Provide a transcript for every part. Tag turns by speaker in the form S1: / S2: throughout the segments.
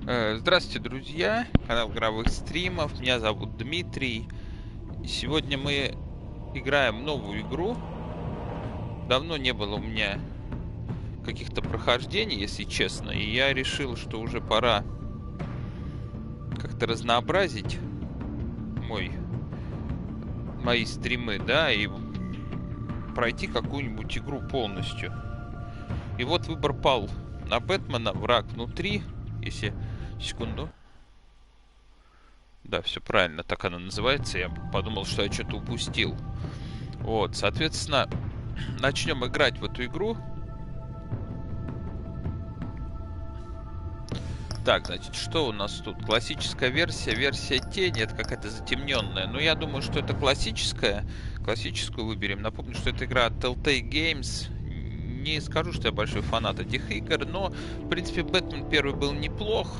S1: Здравствуйте, друзья! Канал игровых стримов. Меня зовут Дмитрий. И сегодня мы играем в новую игру. Давно не было у меня каких-то прохождений, если честно. И я решил, что уже пора как-то разнообразить мои стримы, да, и пройти какую-нибудь игру полностью. И вот выбор пал на Бэтмена, враг внутри. Если... Секунду. Да, все правильно, так она называется. Я подумал, что я что-то упустил. Вот, соответственно, начнем играть в эту игру. Так, значит, что у нас тут? Классическая версия, версия тени, это какая-то затемненная. Но я думаю, что это классическая. Классическую выберем. Напомню, что это игра от Telltale Games. Не скажу, что я большой фанат этих игр, но, в принципе, Бэтмен первый был неплох.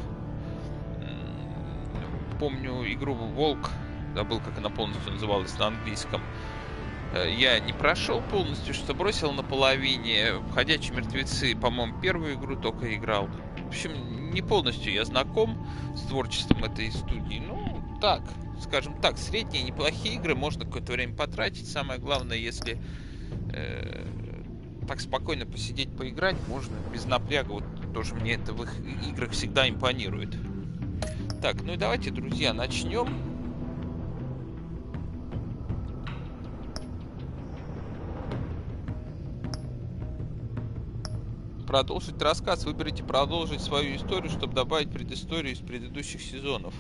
S1: Помню игру Волк, забыл, как она полностью называлась на английском. Я не прошел полностью, что бросил на половине. Ходячие мертвецы, по-моему, первую игру только играл. В общем, не полностью я знаком с творчеством этой студии. Ну, так, скажем так, средние, неплохие игры, можно какое-то время потратить. Самое главное, если так спокойно посидеть, поиграть, можно без напряга. Вот тоже мне это в их играх всегда импонирует. Так, ну и давайте, друзья, начнем. Продолжить рассказ. Выберите продолжить свою историю, чтобы добавить предысторию из предыдущих сезонов.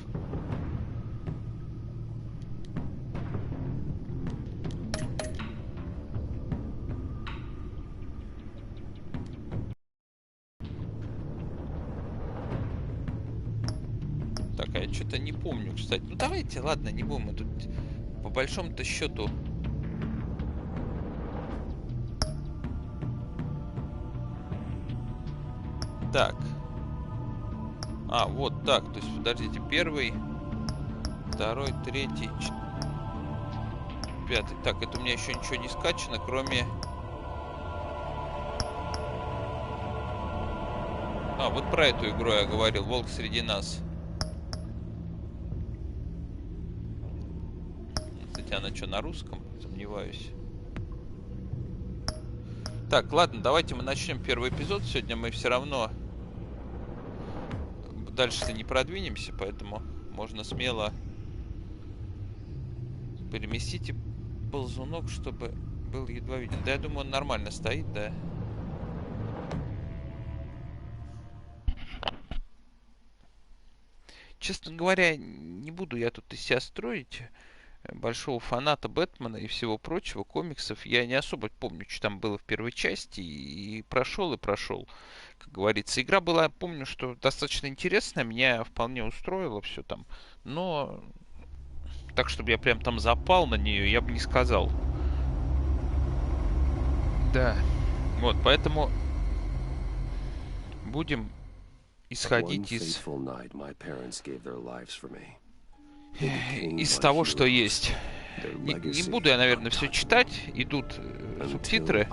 S1: Так, а я что-то не помню, кстати. Ну давайте, ладно, не будем. Мы тут по большому-то счету... Так. А, вот так. То есть, подождите, первый, второй, третий, пятый. Так, это у меня еще ничего не скачано, кроме... А, вот про эту игру я говорил. Волк среди нас. Кстати, она что, на русском? Сомневаюсь. Так, ладно, давайте мы начнем первый эпизод. Сегодня мы все равно дальше-то не продвинемся, поэтому можно смело переместите ползунок, чтобы был едва виден. Да, я думаю, он нормально стоит, да. Честно говоря, не буду я тут из себя строить большого фаната Бэтмена и всего прочего, комиксов. Я не особо помню, что там было в первой части, и прошел, как говорится. Игра была, помню, что достаточно интересная, меня вполне устроило все там, но так, чтобы я прям там запал на нее, я бы не сказал. Да, вот, поэтому будем исходить из того, что есть. Не буду я, наверное, все читать. Идут субтитры.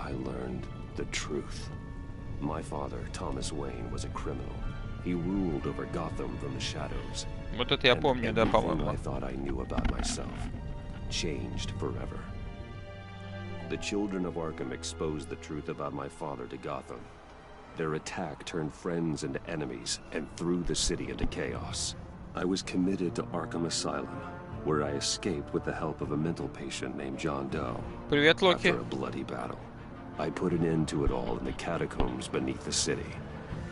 S1: Вот это я помню, да, по-моему.
S2: The children of Arkham exposed the truth about my father to Gotham. Their attack turned friends into enemies and threw the city into chaos. I was committed to Arkham Asylum, where I escaped with the help of a mental patient named John Doe.
S1: Привет, Локи.
S2: After a bloody battle, I put an end to it all in the catacombs beneath the city.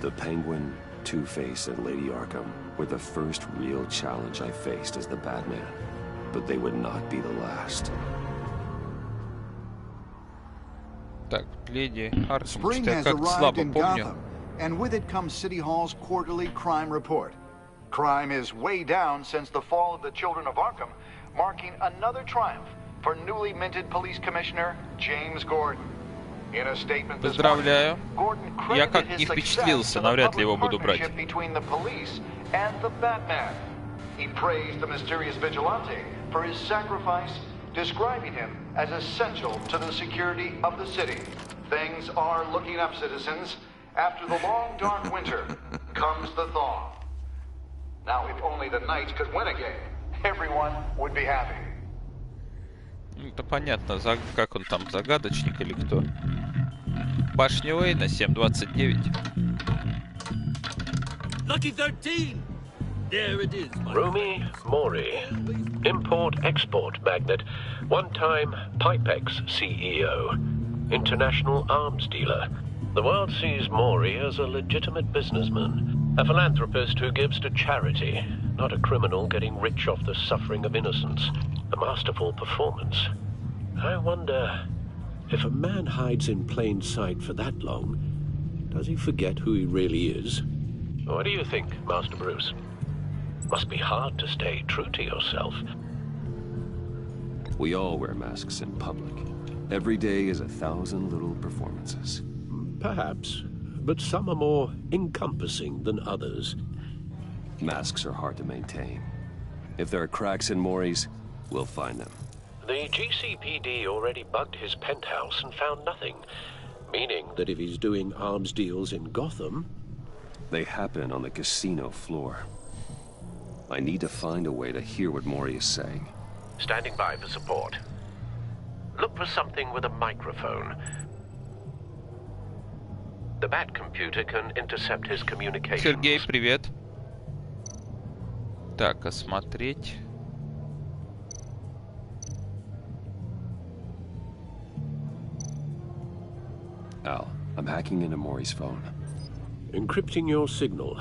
S2: The Penguin, Two-Face, and Lady Arkham were the first real challenge I faced as the Batman, but they would not be the last.
S1: Так, леди Арkham,
S3: Spring
S1: что я
S3: has
S1: как-то
S3: arrived
S1: слабо
S3: in
S1: помню.
S3: Gotham, and with it comes City Hall's quarterly crime report. Crime is way down since the fall of the Children of Arkham, marking another triumph for newly minted police commissioner James Gordon. In a statement this morning, Gordon credited his success to the public partnership between the police and the Batman. He praised the mysterious vigilante for his sacrifice, describing him as essential to the security of the city. Things are looking up, citizens. After the long, dark winter comes the thaw. Now, if only the Knights could win again, everyone would be happy.
S1: Это понятно, как он там, загадочник или кто? Башня Уэйна, 729.
S4: Lucky 13! There it is, my
S5: Rumi Mori, import-export magnate, one-time Pipex CEO, international arms dealer. The world sees Mori as a legitimate businessman, a philanthropist who gives to charity, not a criminal getting rich off the suffering of innocence. A masterful performance. I wonder, if a man hides in plain sight for that long, does he forget who he really is? What do you think, Master Bruce? Must be hard to stay true to yourself.
S2: We all wear masks in public. Every day is 1,000 little performances.
S5: Perhaps, but some are more encompassing than others.
S2: Masks are hard to maintain. If there are cracks in Mori's, we'll find them.
S5: The GCPD already bugged his penthouse and found nothing, meaning that if he's doing arms deals in Gotham...
S2: They happen on the casino floor. I need to find a way to hear what Mori is saying.
S5: Standing by for support. Look for something with a microphone. The Bat computer can intercept his communications.
S1: Сергей, привет. Так, осмотреть.
S2: Al, I'm hacking into Mori's phone.
S5: Encrypting your signal.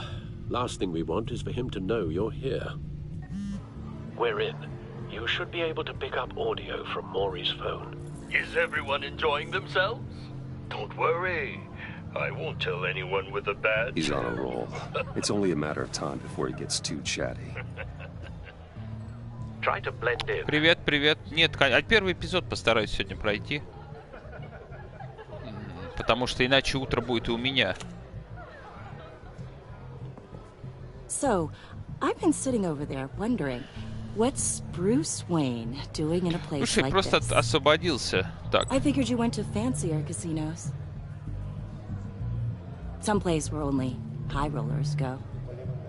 S5: Last thing we want is for him to know you're here. We're in. You should be able to pick up audio from Mori's phone.
S4: Is everyone enjoying themselves? Don't worry. I won't tell anyone with a badge.
S2: He's on a roll. It's only a matter of time before he gets too chatty.
S5: Try to blend in.
S1: Привет, привет. Нет, первый эпизод постараюсь сегодня пройти. Потому что иначе утро будет и у меня.
S6: So, I've been sitting over there wondering, what's Bruce Wayne doing in a place
S1: Слушай,
S6: like
S1: просто
S6: this?
S1: освободился. Так.
S6: I figured you went to fancier casinos. Someplace where only high rollers go.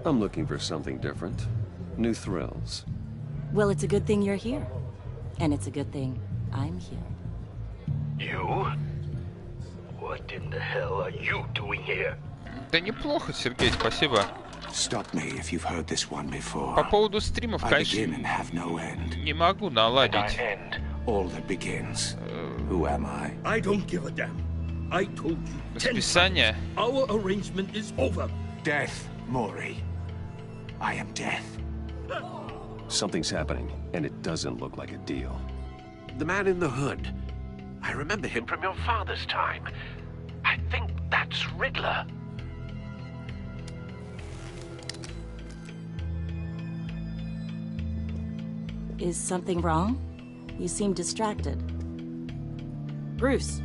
S2: I'm looking for something different. New thrills.
S6: Well, it's a good thing you're here. And it's a good thing I'm here.
S4: You? What in the hell are you doing here?
S1: Да неплохо, Сергей, спасибо.
S7: Stop me if you've heard this one before.
S1: По поводу стримов,
S7: I
S1: конечно,
S7: begin and have no end.
S1: не могу наладить.
S7: End all that begins. Who am I?
S4: I don't give a damn. I told you 10
S1: Расписание.
S4: times. Our arrangement is over.
S7: Death, Mori. I am death.
S2: Something's happening, and it doesn't look like a deal.
S5: The man in the hood. I remember him from your father's time. I think that's Riddler.
S6: Is something wrong? You seem distracted. Bruce.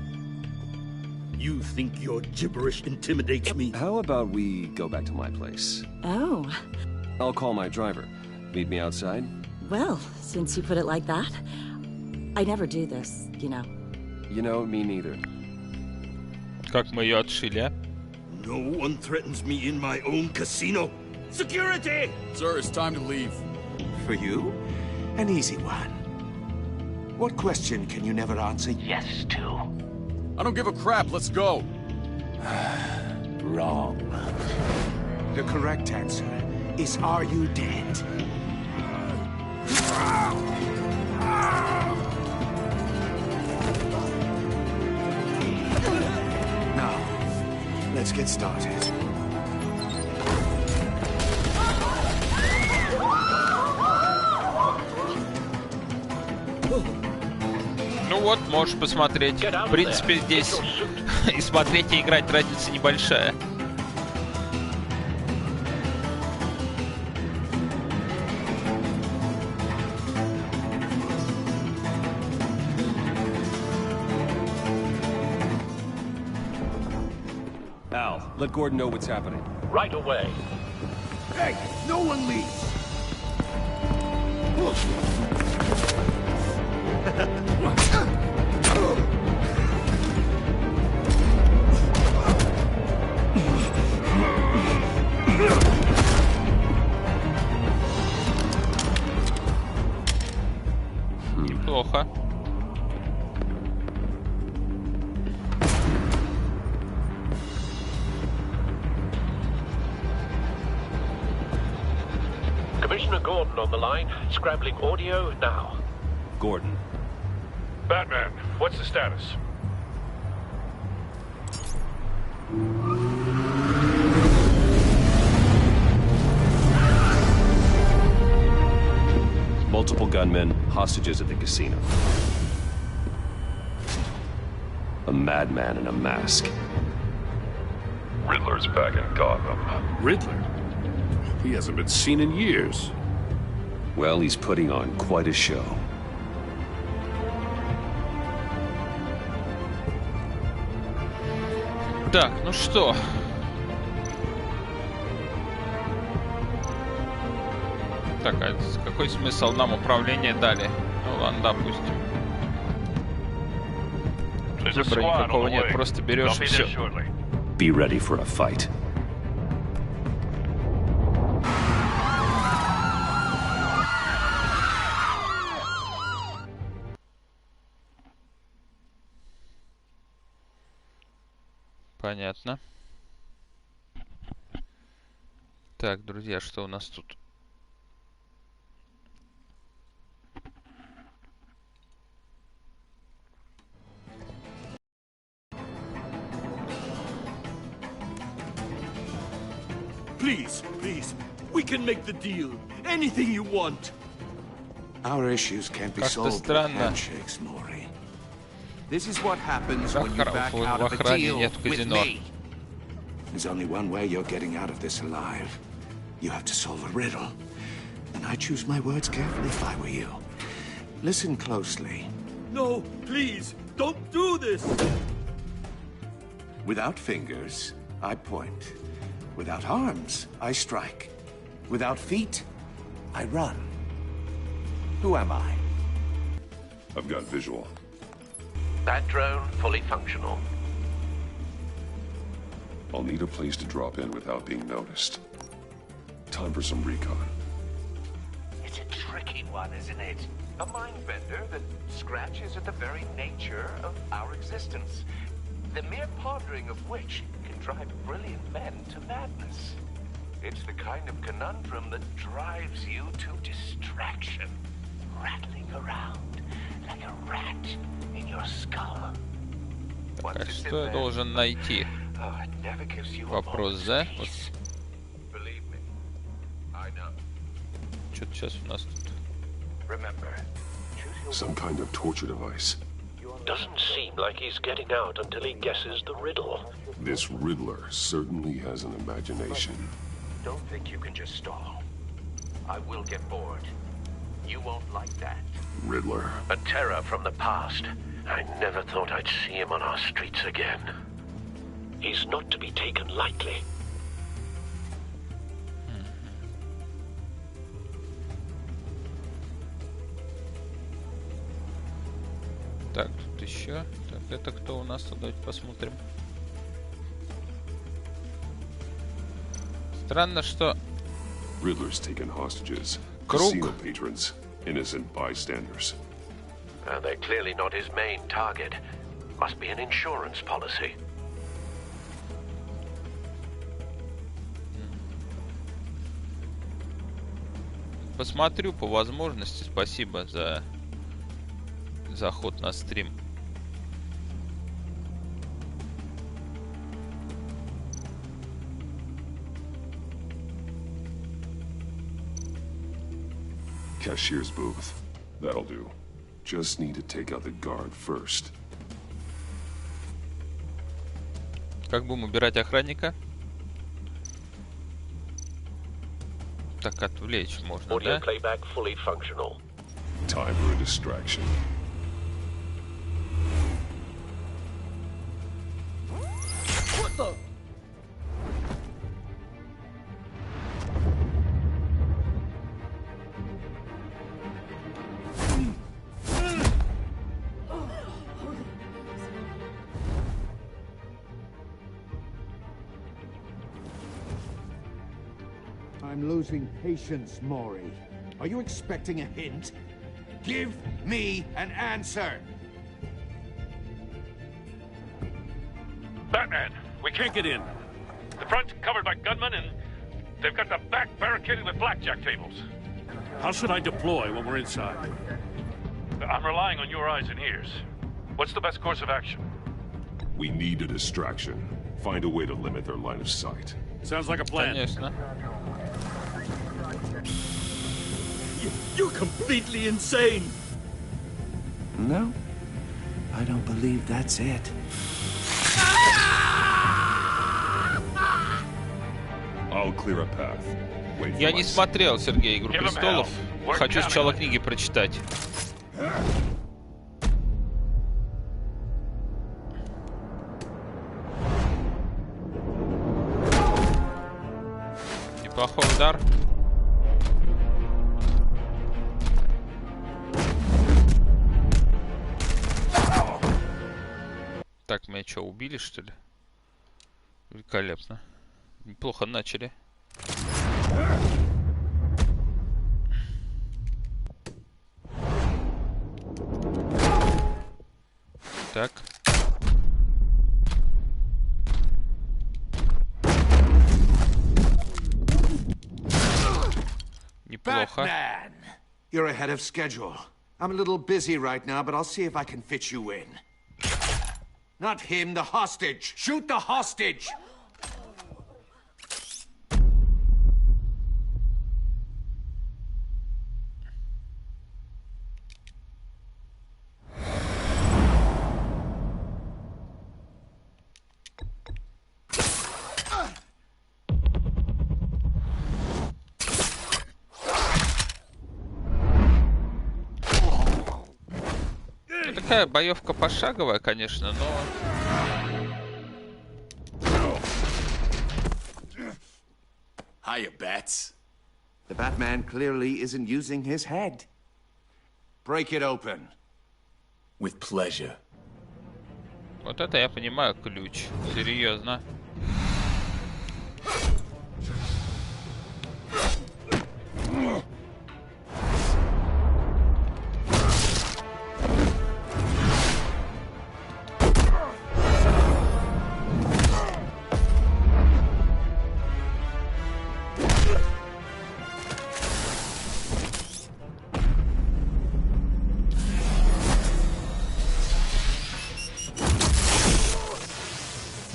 S4: You think your gibberish intimidates me?
S2: How about we go back to my place?
S6: Oh.
S2: I'll call my driver. Meet me outside?
S6: Well, since you put it like that, I never do this, you know.
S2: You know, me neither.
S1: Как мы ее отшили, а?
S4: No one threatens me in my own casino. Security!
S8: Sir, it's time to leave.
S7: For you? An easy one. What question can you never answer yes to?
S8: I don't give a crap. Let's go.
S7: Wrong. The correct answer is, are you dead? Now, let's get started.
S1: Ну вот, можешь посмотреть. В принципе, здесь и смотреть, и играть разница небольшая.
S2: Al, let Gordon know what's happening.
S5: Right away.
S7: Hey, no one leaves!
S5: Gordon on the line, scrambling audio now.
S2: Gordon.
S9: Batman, what's the status?
S2: Multiple gunmen, hostages at the casino. A madman in a mask.
S9: Riddler's back in Gotham.
S10: Riddler? He hasn't been seen in years.
S2: Well, he's putting on quite a show.
S1: Так, ну что? Так, а какой смысл нам управление дали? Ну ладно, допустим. Выбора никакого нет, просто берешь и все.
S2: Be ready for a fight.
S1: Понятно. Так, друзья, что у нас тут?
S7: Please, please, we can make the deal. Anything you want. Our issues can't be solved with handshakes, Maury. This is what happens when you back out of a deal with me. There's only one way you're getting out of this alive. You have to solve a riddle. And I choose my words carefully if I were you. Listen closely.
S9: No, please, don't do this!
S7: Without fingers, I point. Without arms, I strike. Without feet, I run. Who am I?
S9: I've got visual.
S5: That drone fully functional.
S9: I'll need a place to drop in without being noticed. Time for some recon.
S11: It's a tricky one, isn't it? A mind bender that scratches at the very nature of our existence. The mere pondering of which can drive brilliant men to madness. It's the kind of conundrum that drives you to distraction, rattling around like a rat in your skull.
S1: Так, что я должен найти? Вопрос, да? Вот. Что-то сейчас у нас тут.
S9: Some kind of torture device.
S5: Doesn't seem like he's getting out until he guesses the riddle.
S9: This Riddler certainly has an imagination.
S11: Don't think you can just stall. I will get bored. You won't like that.
S9: Riddler.
S5: A terror from the past. I never thought I'd see him on our streets again. He's not to be taken lightly.
S1: Так, тут еще. Так, это кто у нас? Давайте посмотрим. Странно, что...
S9: Riddler's taken hostages.
S1: Круг.
S9: Casino patrons. Innocent bystanders.
S5: They're clearly not his main target. Must be an insurance policy.
S1: Посмотрю по возможности. Спасибо за заход на стрим.
S9: Cashier's booth. That'll do. Just need to take out the guard first.
S1: Как будем убирать охранника? Так, отвлечь можно,
S5: Audio
S1: да?
S5: playback fully functional.
S9: Time for a distraction.
S7: What the? I'm losing patience, Maury. Are you expecting a hint? Give me an answer!
S9: Batman, we can't get in. The front's covered by gunmen and they've got the back barricaded with blackjack tables.
S10: How should I deploy when we're inside?
S12: I'm relying on your eyes and ears. What's the best course of action?
S9: We need a distraction. Find a way to limit their line of sight.
S10: Sounds like a plan.
S1: Конечно.
S7: You're completely insane!
S13: No, I don't believe that's it.
S9: I'll clear a path. Wait
S1: Я
S9: for
S1: не
S9: my...
S1: смотрел, Сергей, «Игру престолов». Хочу сначала книги прочитать. Неплохой удар. Так, меня что, убили, что ли? Великолепно. Неплохо начали. Так. Неплохо.
S13: Batman! You're ahead of schedule. I'm a little busy right now, but I'll see if I can fit you in. Not him, the hostage! Shoot the hostage!
S1: Такая боевка пошаговая, конечно, но...
S7: Hiya, Bats.
S13: The Batman clearly isn't using his head. Break it open.
S7: With pleasure.
S1: Вот это я понимаю ключ. Серьезно.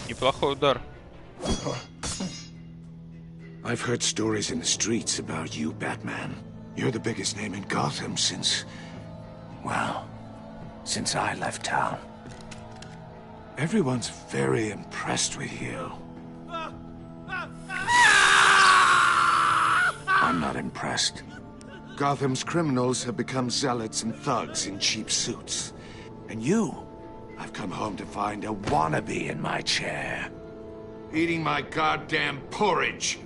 S1: Неплохой удар.
S13: I've heard stories in the streets about you, Batman. You're the biggest name in Gotham since... well, since I left town. Everyone's very impressed with you. I'm not impressed. Gotham's criminals have become zealots and thugs in cheap suits. And you, I've come home to find a wannabe in my chair. Eating my goddamn porridge.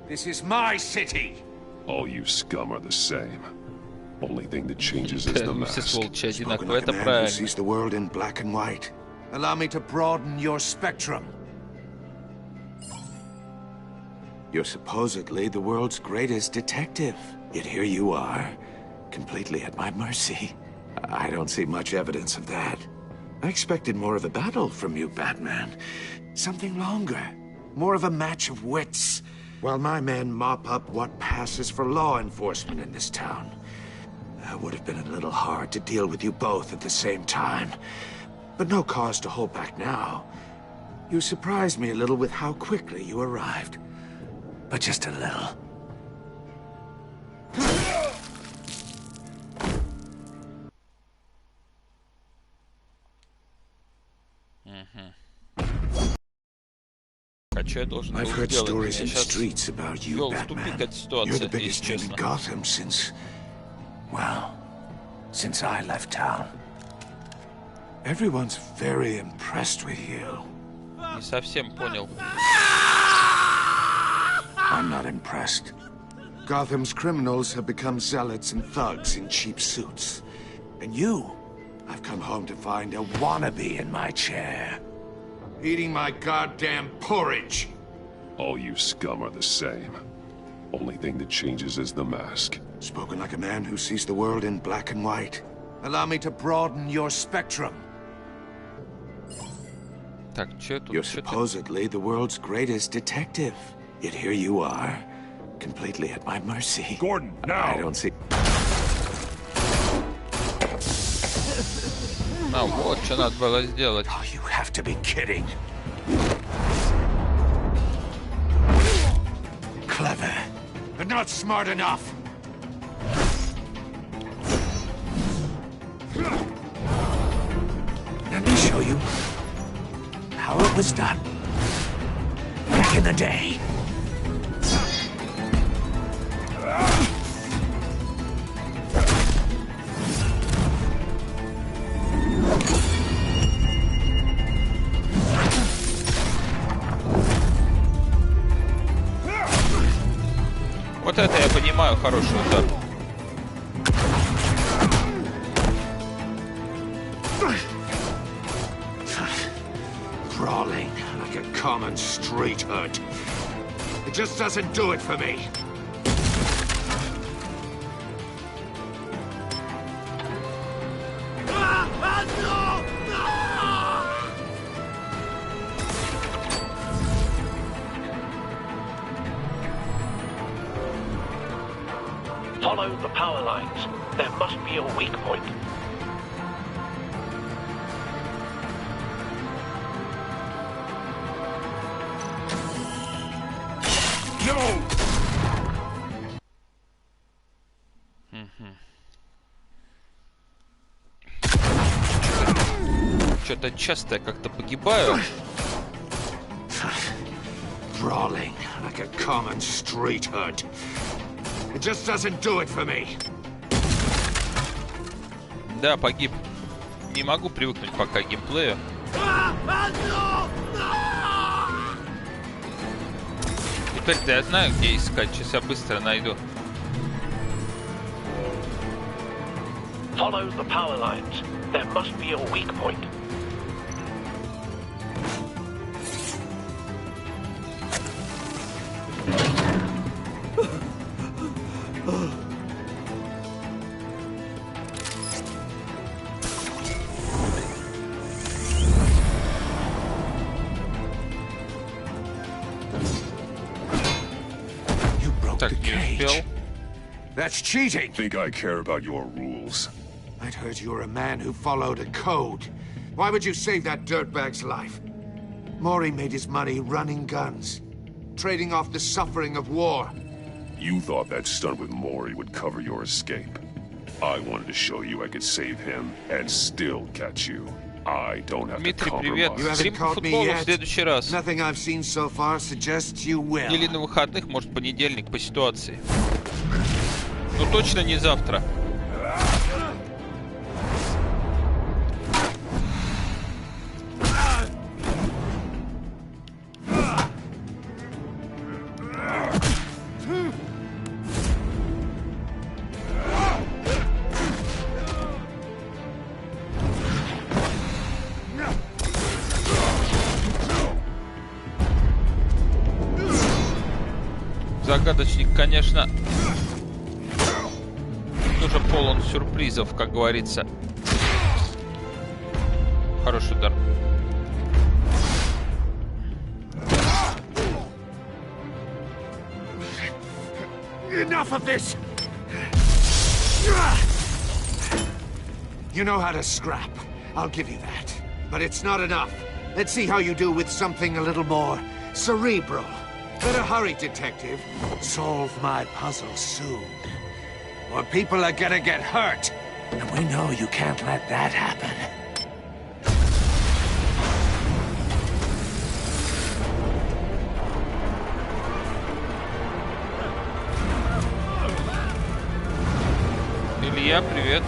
S13: This is my city.
S9: All you scum are the same. Only thing that changes is the mask.
S13: Spoken like a man who sees the world in black and white. Allow me to broaden your spectrum. You're supposedly the world's greatest detective. Yet here you are, completely at my mercy. I don't see much evidence of that. I expected more of a battle from you, Batman. Something longer. More of a match of wits. While my men mop up what passes for law enforcement in this town. It would have been a little hard to deal with you both at the same time. But no cause to hold back now. You surprised me a little with how quickly you arrived. But just a little. I've heard stories in the streets about you, Batman. You're the biggest name in Gotham since... well, since I left town. Everyone's very impressed with you.
S1: Не совсем понял.
S13: I'm not impressed. Gotham's criminals have become zealots and thugs in cheap suits. And you, I've come home to find a wannabe in my chair. Eating my goddamn porridge.
S9: All you scum are the same. Only thing that changes is the mask.
S13: Spoken like a man who sees the world in black and white. Allow me to broaden your spectrum.
S1: Так, чё тут?
S13: You're supposedly the world's greatest detective. Yet here you are, completely at my mercy.
S9: Gordon, now!
S13: I don't see...
S1: А, вот что надо было сделать.
S13: Oh, you have to be kidding. Clever, but not smart enough. Let me show you how it was done back in the day.
S1: Вот это я понимаю, хороший удар.
S13: Brawling like a common street hood. It just doesn't do it for me.
S5: Follow the power lines. There must be a weak point.
S9: No!
S1: Что-то часто я как-то погибаю.
S13: Brawling like a common street hood. It just doesn't do it for me.
S1: Да, погиб. Не могу привыкнуть пока к геймплею. И так-то я знаю, где искать. Сейчас я быстро найду.
S5: Follow the power lines. There must be a weak point.
S13: You broke
S1: Так,
S13: the
S1: не
S13: cage.
S1: успел.
S13: That's cheating.
S9: Think I care about your rules?
S13: I'd heard you were a man who followed a code. Why would you save that dirtbag's life? Maury made his money running guns, trading off the suffering of war.
S9: You thought that stunt with Maury would cover your escape. I wanted to show you I could save him and still catch you. I don't have to
S1: Дмитрий, привет.
S13: You
S9: compromise.
S13: haven't
S1: Стрим по
S13: caught me
S1: футболу в
S13: yet.
S1: следующий раз.
S13: Nothing I've seen so far suggests you will.
S1: Или на выходных, может, понедельник по ситуации. Ну точно не завтра. Загадочник, конечно, тоже полон сюрпризов, как говорится. Хороший удар.
S13: Enough of this! You know how to scrap. I'll give you that. But it's not enough. Let's see how you do with something a little more cerebral. Better hurry, detective. Solve my puzzle soon. Or people are gonna get hurt. And we know you can't let that happen.
S1: Илья, привет.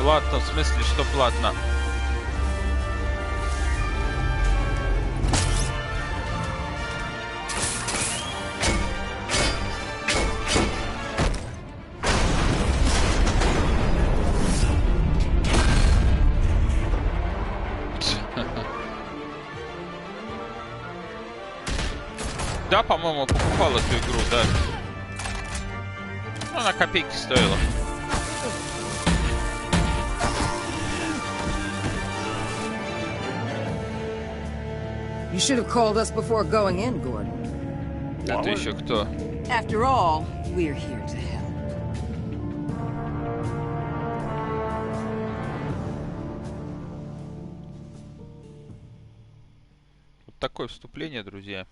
S1: Платно, в смысле, что платно? Да, по-моему, покупал эту игру, да. Она копейки стоила.
S14: You should have called us before going in, Gordon.
S1: Это еще кто?
S14: After all, we're here to help.
S1: Вот такое вступление, друзья.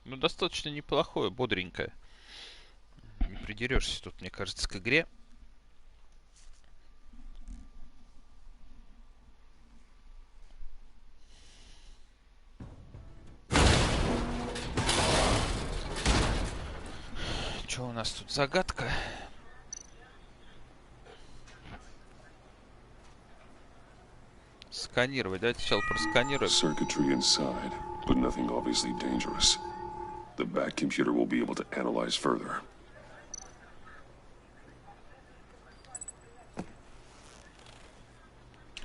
S1: Ну, достаточно неплохое, бодренькое. Не придерешься тут, мне кажется, к игре. Что у нас тут? Загадка. Сканировать. Давайте сначала просканируем.
S9: Circuitry inside, but nothing obviously dangerous. The back computer will be able to analyze further.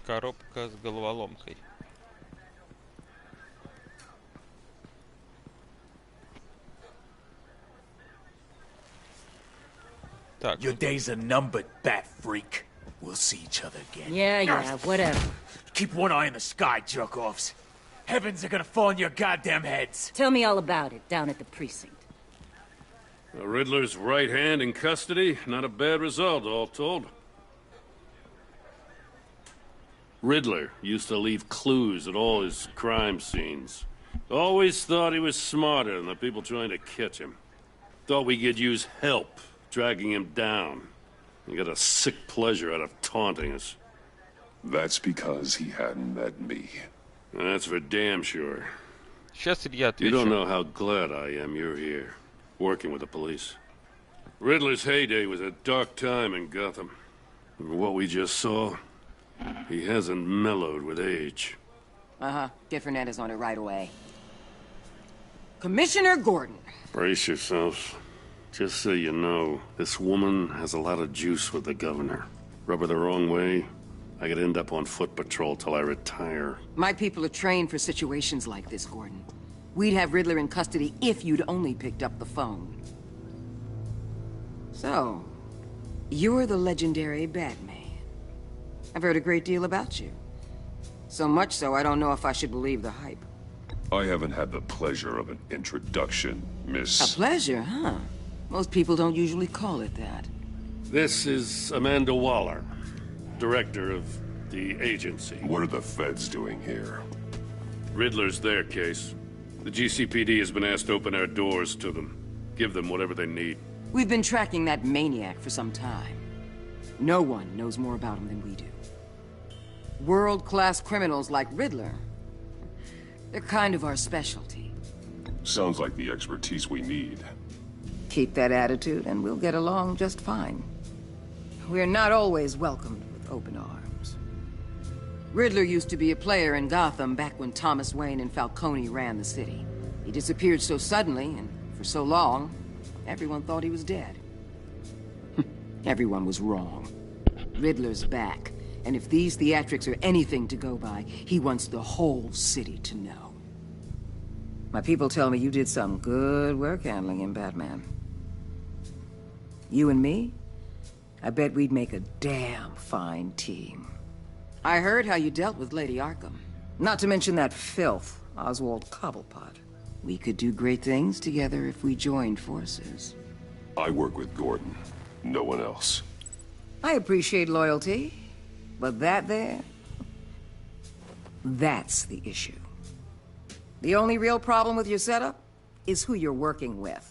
S1: Коробка с головоломкой. Так.
S15: Your days are numbered, bat freak. We'll see each other again.
S14: Yeah, whatever.
S15: Keep one eye in the sky, jerk-offs. Heavens are gonna fall on your goddamn heads.
S14: Tell me all about it down at the precinct.
S10: The Riddler's right hand in custody. Not a bad result, all told. Riddler used to leave clues at all his crime scenes. Always thought he was smarter than the people trying to catch him. Thought we could use help dragging him down. He got a sick pleasure out of taunting us.
S9: That's because he hadn't met me.
S10: That's for damn sure.
S1: Сейчас я отвечу.
S10: You don't know how glad I am you're here, working with the police. Riddler's heyday was a dark time in Gotham. For what we just saw, he hasn't mellowed with age.
S14: Uh-huh. Get Fernandez on it right away. Commissioner Gordon.
S10: Brace yourselves. Just so you know, this woman has a lot of juice with the governor. Rub her the wrong way, I could end up on foot patrol till I retire.
S14: My people are trained for situations like this, Gordon. We'd have Riddler in custody if you'd only picked up the phone. So, you're the legendary Batman. I've heard a great deal about you. So much so, I don't know if I should believe the hype.
S9: I haven't had the pleasure of an introduction, Miss...
S14: A pleasure, huh? Most people don't usually call it that.
S10: This is Amanda Waller, director of the agency.
S9: What are the feds doing here?
S10: Riddler's their case. The GCPD has been asked to open our doors to them. Give them whatever they need.
S14: We've been tracking that maniac for some time. No one knows more about him than we do. World-class criminals like Riddler. They're kind of our specialty.
S9: Sounds like the expertise we need.
S14: Keep that attitude and we'll get along just fine. We're not always welcomed with open arms. Riddler used to be a player in Gotham back when Thomas Wayne and Falcone ran the city. He disappeared so suddenly and for so long, everyone thought he was dead. Everyone was wrong. Riddler's back, and if these theatrics are anything to go by, he wants the whole city to know. My people tell me you did some good work handling him, Batman. You and me? I bet we'd make a damn fine team. I heard how you dealt with Lady Arkham. Not to mention that filth, Oswald Cobblepot. We could do great things together if we joined forces.
S9: I work with Gordon. No one else.
S14: I appreciate loyalty, but that there... that's the issue. The only real problem with your setup is who you're working with.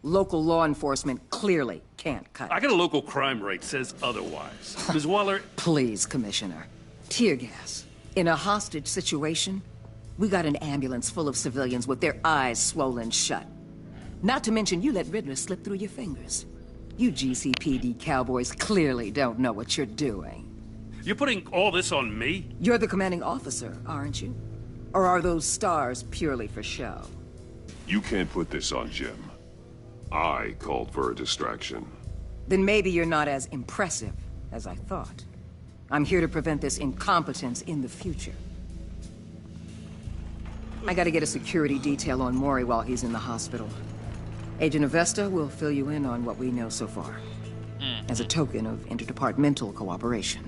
S14: Local law enforcement clearly can't cut it.
S10: I got a local crime rate says otherwise. Ms. Waller...
S14: Please, Commissioner. Tear gas. In a hostage situation, we got an ambulance full of civilians with their eyes swollen shut. Not to mention you let Riddler slip through your fingers. You GCPD cowboys clearly don't know what you're doing.
S10: You're putting all this on me?
S14: You're the commanding officer, aren't you? Or are those stars purely for show?
S9: You can't put this on Jim. I called for a distraction.
S14: Then maybe you're not as impressive as I thought. I'm here to prevent this incompetence in the future. I gotta get a security detail on Mori while he's in the hospital. Agent Avesta will fill you in on what we know so far, as a token of interdepartmental cooperation.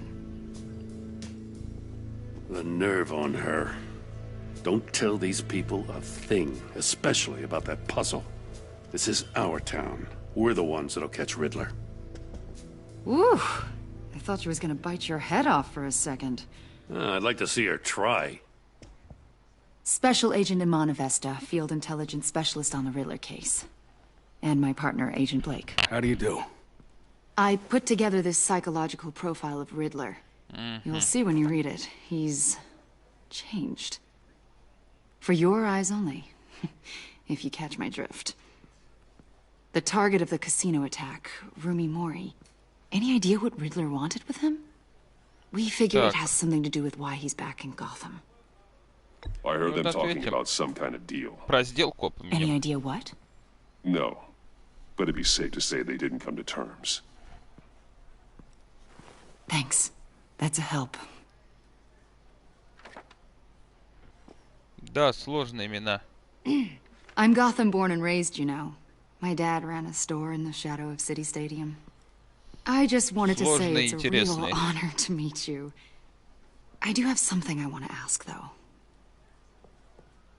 S10: The nerve on her. Don't tell these people a thing, especially about that puzzle. This is our town. We're the ones that'll catch Riddler.
S16: Ooh, I thought she was gonna bite your head off for a second.
S10: I'd like to see her try.
S16: Special Agent Imana Vesta, Field Intelligence Specialist on the Riddler case. And my partner, Agent Blake.
S8: How do you do?
S16: I put together this psychological profile of Riddler. You'll see when you read it. He's changed. For your eyes only, if you catch my drift. The target of the casino attack, Rumi Mori. Any idea what Riddler wanted with him? We figure it has something to do with why he's back in Gotham.
S9: I heard them talking about some kind of deal.
S16: Any idea what?
S9: No. But it'd be safe to say they didn't come to terms.
S16: Thanks. That's a help.
S1: Да, сложные имена.
S16: I'm Gotham born and raised, you know. My dad ran a store in the shadow of City Stadium. I just wanted to say it's a real honor to meet you. I do have something I want to ask, though.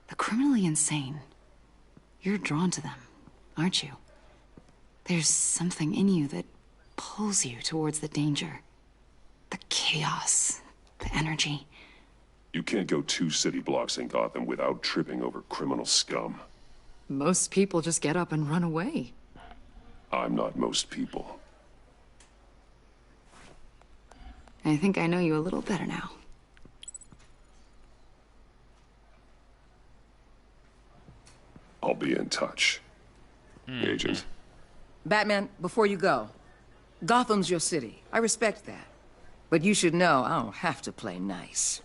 S16: The criminally insane. You're drawn to them, aren't you? There's something in you that pulls you towards the danger. The chaos, the energy.
S9: You can't go 2 city blocks in Gotham without tripping over criminal scum.
S16: Most people just get up and run away.
S9: I'm not most people.
S16: I think I know you a little better now.
S9: I'll be in touch. Agent.
S14: Batman, before you go, Gotham's your city. I respect that. But you should know I don't have to play nice.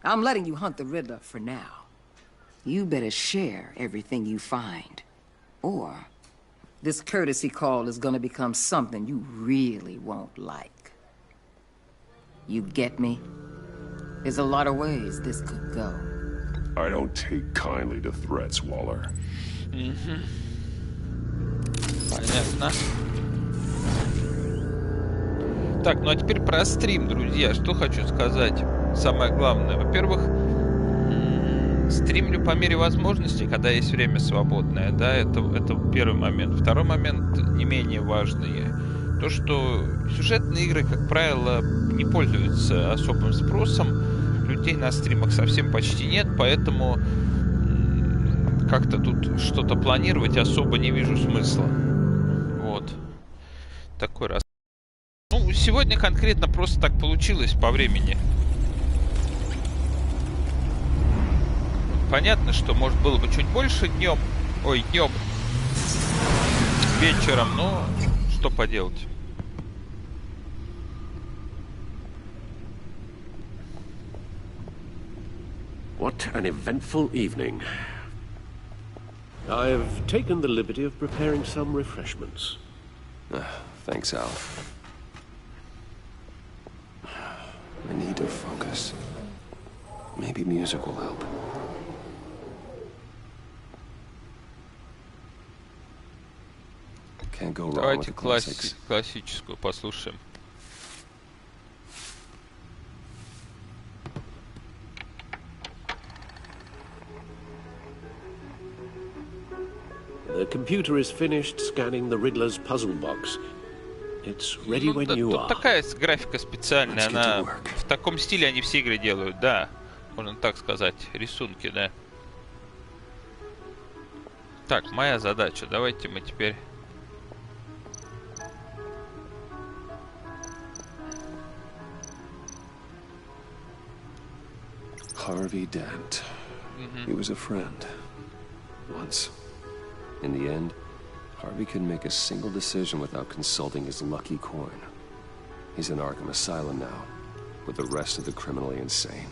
S14: I'm letting you hunt the Riddler for now. You better share everything you find. Or this courtesy call is gonna become something you really won't like. You get me? There's a lot of ways this could go.
S9: I don't take kindly to threats, Waller.
S1: Понятно. Так, ну а теперь про стрим, друзья. Что хочу сказать. Самое главное. Во-первых, стримлю по мере возможности, когда есть время свободное. Да, это первый момент. Второй момент, не менее важный. То, что сюжетные игры, как правило, не пользуются особым спросом. Людей на стримах совсем почти нет, поэтому как-то тут что-то планировать особо не вижу смысла. Вот. Такой раз. Ну, сегодня конкретно просто так получилось по времени. Понятно, что может было бы чуть больше днем. Ой, днем. Вечером, но что поделать.
S5: What an eventful evening. I've taken the liberty of preparing some refreshments.
S2: Thanks, Al. I need to focus. Maybe music will help. Can't go wrong with the classics.
S1: Классическую послушаем.
S5: The computer is finished scanning the Riddler's puzzle box. It's ready when you are.
S1: Тут такая графика специальная, она в таком стиле они все игры делают, да. Можно так сказать, рисунки, да. Так, моя задача. Давайте мы теперь...
S2: Harvey Dent. He was a friend. Once. In the end, Harvey couldn't make a single decision without consulting his lucky coin. He's in Arkham Asylum now, with the rest of the criminally insane.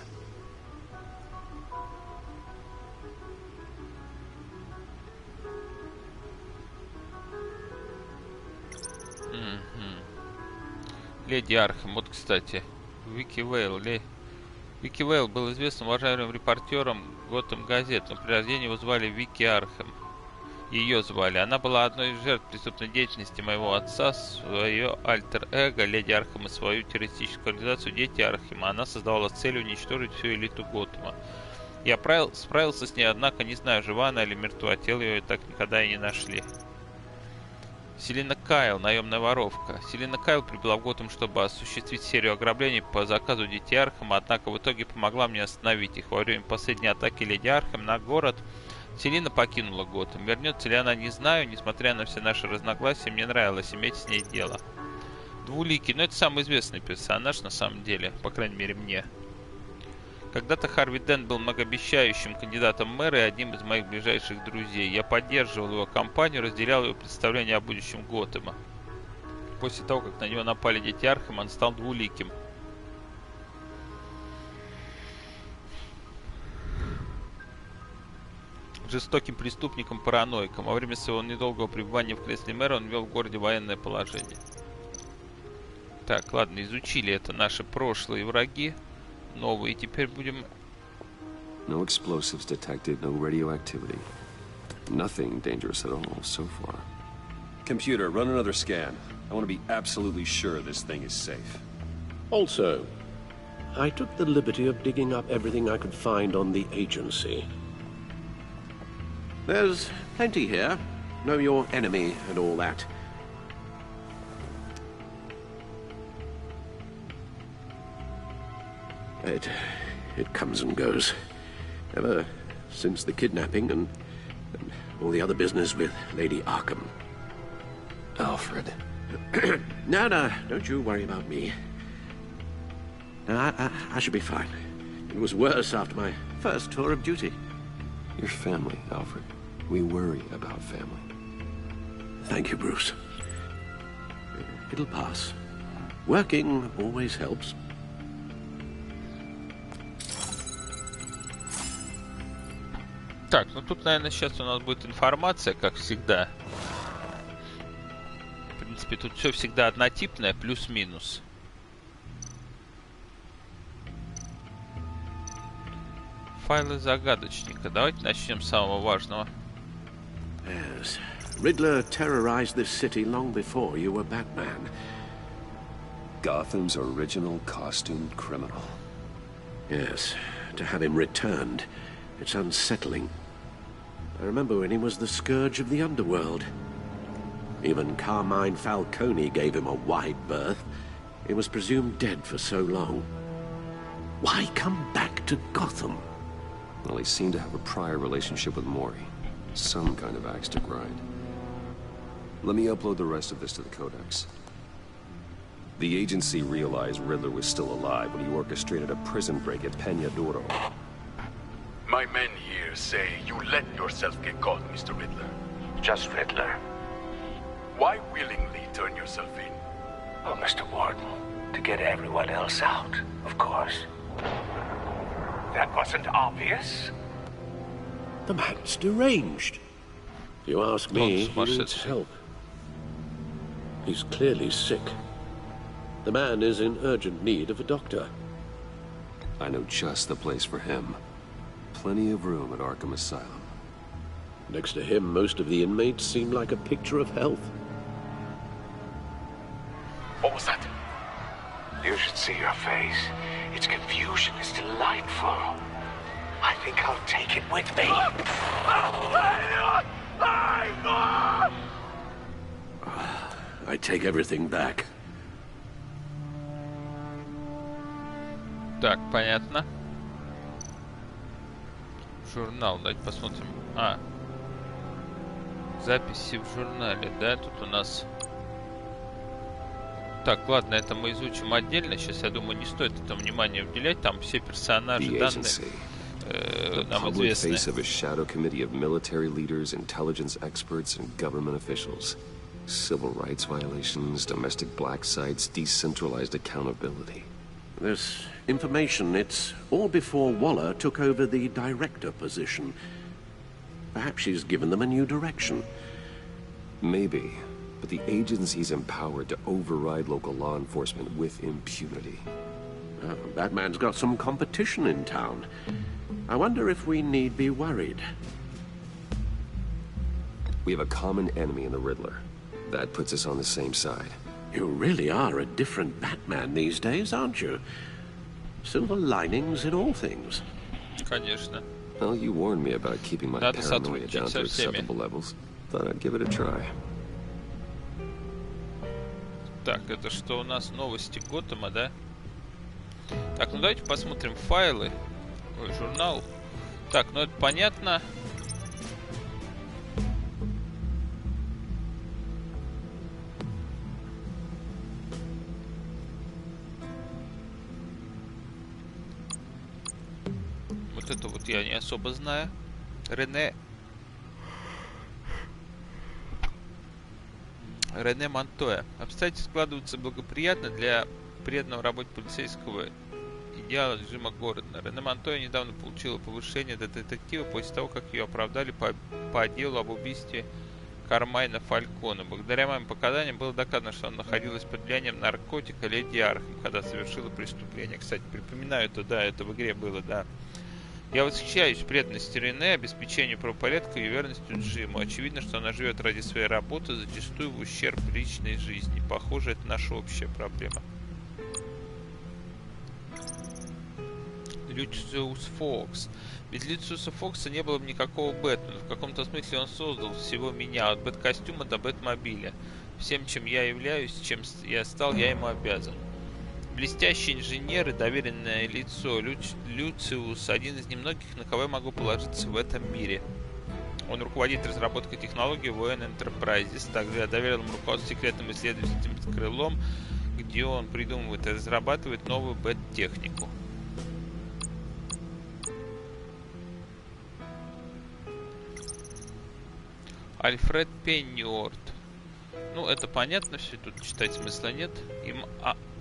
S1: Леди Архем, вот, кстати, Вики Вейл. Вики Вейл был известным уважаемым репортером Готэм газет, но при рождении его звали Вики Архем. Ее звали. Она была одной из жертв преступной деятельности моего отца, свое альтер-эго, леди Архем, и свою террористическую организацию «Дети Архема». Она создавала с целью уничтожить всю элиту Готэма. Я справился с ней, однако не знаю, жива она или мертва. Тело ее так никогда и не нашли. Селина Кайл, наемная воровка. Селина Кайл прибыла в Готэм, чтобы осуществить серию ограблений по заказу детей Архема, однако в итоге помогла мне остановить их. Во время последней атаки леди Архем на город Селина покинула Готэм. Вернется ли она, не знаю. Несмотря на все наши разногласия, мне нравилось иметь с ней дело. Двуликий, но это самый известный персонаж на самом деле, по крайней мере мне. Когда-то Харви Дент был многообещающим кандидатом в мэра и одним из моих ближайших друзей. Я поддерживал его кампанию, разделял его представление о будущем Готэма. После того, как на него напали дети Архема, он стал двуликим. Жестоким преступником-параноиком. Во время своего недолгого пребывания в кресле мэра он ввел в городе военное положение. Так, ладно, изучили это наши прошлые враги. Новые. Теперь будем...
S2: No explosives detected, no radioactivity. Nothing dangerous at all so far. Computer, run another scan. I want to be absolutely sure this thing is safe.
S5: Also, I took the liberty of digging up everything I could find on the agency. There's plenty here. Know your enemy and all that. It comes and goes. Ever since the kidnapping and all the other business with Lady Arkham.
S2: Alfred.
S5: No, don't you worry about me. No, I should be fine. It was worse after my first tour of duty.
S2: Your family, Alfred. We worry about family.
S5: Thank you, Bruce. It'll pass. Working always helps.
S1: Так, ну тут, наверное, сейчас у нас будет информация, как всегда. В принципе, тут все всегда однотипное, плюс-минус. Файлы загадочника. Давайте начнем с самого важного.
S5: Yes. Riddler terrorized this city long before you were Batman.
S2: Gotham's original costumed criminal.
S5: Yes. To have him returned, it's unsettling. I remember when he was the scourge of the underworld. Even Carmine Falcone gave him a wide berth. He was presumed dead for so long. Why come back to Gotham?
S2: Well, he seemed to have a prior relationship with Mori. Some kind of axe to grind. Let me upload the rest of this to the Codex. The agency realized Riddler was still alive when he orchestrated a prison break at Peñadoro.
S17: My men here say you let yourself get caught, Mr. Riddler.
S11: Just Riddler.
S17: Why willingly turn yourself in?
S11: Oh, Mr. Warden, to get everyone else out, of course. That wasn't obvious.
S5: The man's deranged. If you ask me, he needs help. He's clearly sick. The man is in urgent need of a doctor.
S2: I know just the place for him. Plenty of room at Arkham Asylum.
S5: Next to him, most of the inmates seem like a picture of health.
S17: What was that?
S11: You should see your face. Its confusion is delightful. I think I'll take it with me.
S5: I take everything back.
S1: Так, понятно. Журнал, давайте посмотрим. Записи в журнале, да, тут у нас... Так, ладно, это мы изучим отдельно. Сейчас, я думаю, не стоит этому внимания уделять. Там все персонажи, данные нам известны.
S2: The face of a shadow committee of military leaders, intelligence experts, and government officials. Civil rights violations, domestic black sites, decentralized accountability.
S5: This information, it's all before Waller took over the director position. Perhaps she's given them a new direction.
S2: Maybe. But the agency's empowered to override local law enforcement with impunity.
S5: Batman's got some competition in town. I wonder if we need be worried.
S2: We have a common enemy in the Riddler. That puts us on the same side.
S18: You really are a different Batman these days, aren't you? Silver linings in all things.
S1: Конечно.
S2: Well, you warned me about keeping my paranoia down to acceptable levels. Thought I'd give it a try.
S1: Так, это что у нас? Новости Готэма, да? Так, ну давайте посмотрим файлы. Ой, журнал. Так, ну это понятно. Вот это вот я не особо знаю. Рене Монтоя. Обстоятельства складываются благоприятно для преданного работе полицейского идеала Джима Гордона. Рене Монтоя недавно получила повышение до детектива после того, как ее оправдали по делу об убийстве Кармайна Фалькона. Благодаря моим показаниям было доказано, что она находилась под влиянием наркотика Леди Архем, когда совершила преступление. Кстати, припоминаю это, да, это в игре было, да. Я восхищаюсь преданностью Рене, обеспечению правопорядка и верностью Джиму. Очевидно, что она живет ради своей работы, зачастую в ущерб личной жизни. Похоже, это наша общая проблема. Люциус Фокс. Без Люциуса Фокса не было бы никакого Бэтмена. В каком-то смысле он создал всего меня, от Бэткостюма до Бэтмобиля. Всем, чем я являюсь, чем я стал, я ему обязан. Блестящий инженер и доверенное лицо Люциус – один из немногих, на кого я могу положиться в этом мире. Он руководит разработкой технологий в UN Enterprises. Также я доверил ему руководство секретным исследовательским крылом, где он придумывает и разрабатывает новую бэт-технику. Альфред Пенниорт. Ну, это понятно, все тут читать смысла нет.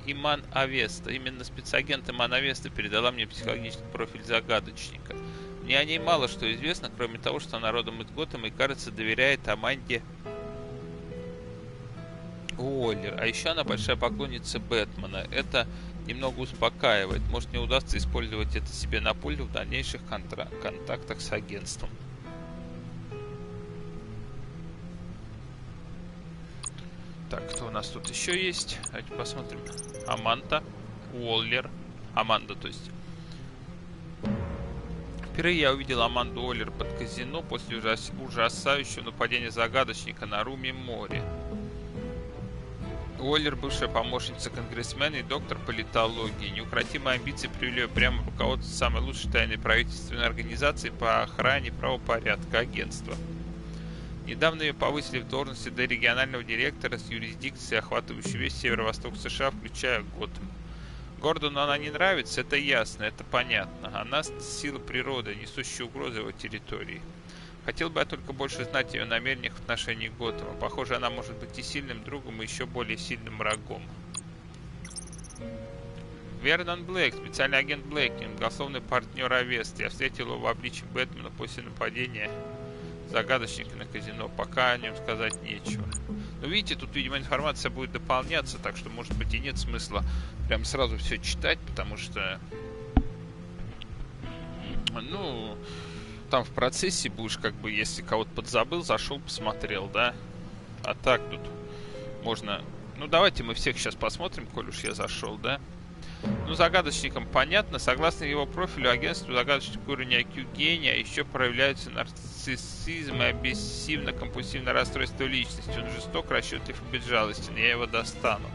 S1: Иман Авеста. Именно спецагент Иман Авеста передала мне психологический профиль загадочника. Мне о ней мало что известно, кроме того, что она родом из Готэма и, кажется, доверяет Аманде Уоллер. А еще она большая поклонница Бэтмена. Это немного успокаивает. Может, мне удастся использовать это себе на пользу в дальнейших контактах с агентством. Так, кто у нас тут еще есть? Давайте посмотрим. Аманда Уоллер. Аманда, то есть. Впервые я увидел Аманду Уоллер под казино после ужасающего нападения загадочника на Руми море. Уоллер, бывшая помощница конгрессмена и доктор политологии. Неукротимые амбиции привели ее прямо в руководство самой лучшей тайной правительственной организации по охране правопорядка агентства. Недавно ее повысили в должности до регионального директора с юрисдикцией, охватывающей весь северо-восток США, включая Готэм. Гордону она не нравится, это ясно, это понятно. Она сила природы, несущая угрозу его территории. Хотел бы я только больше знать о ее намерениях в отношении Готэма. Похоже, она может быть и сильным другом, и еще более сильным врагом. Вернон Блейк, специальный агент Блейк, голословный партнер Авесты. Я встретил его в обличье Бэтмена после нападения загадочника на казино. Пока о нем сказать нечего. Но видите, тут, видимо, информация будет дополняться, так что, может быть, и нет смысла прям сразу все читать, потому что, ну, там в процессе будешь, как бы, если кого-то подзабыл, зашел, посмотрел, да? А так тут можно... Ну, давайте мы всех сейчас посмотрим, коль уж я зашел, да? Ну, загадочникам понятно. Согласно его профилю, агентству загадочник уровня IQ гения, еще проявляются нарциссизм и обессивно-компульсивное расстройство личности. Он жесток, расчетлив и безжалостен. Я его достану.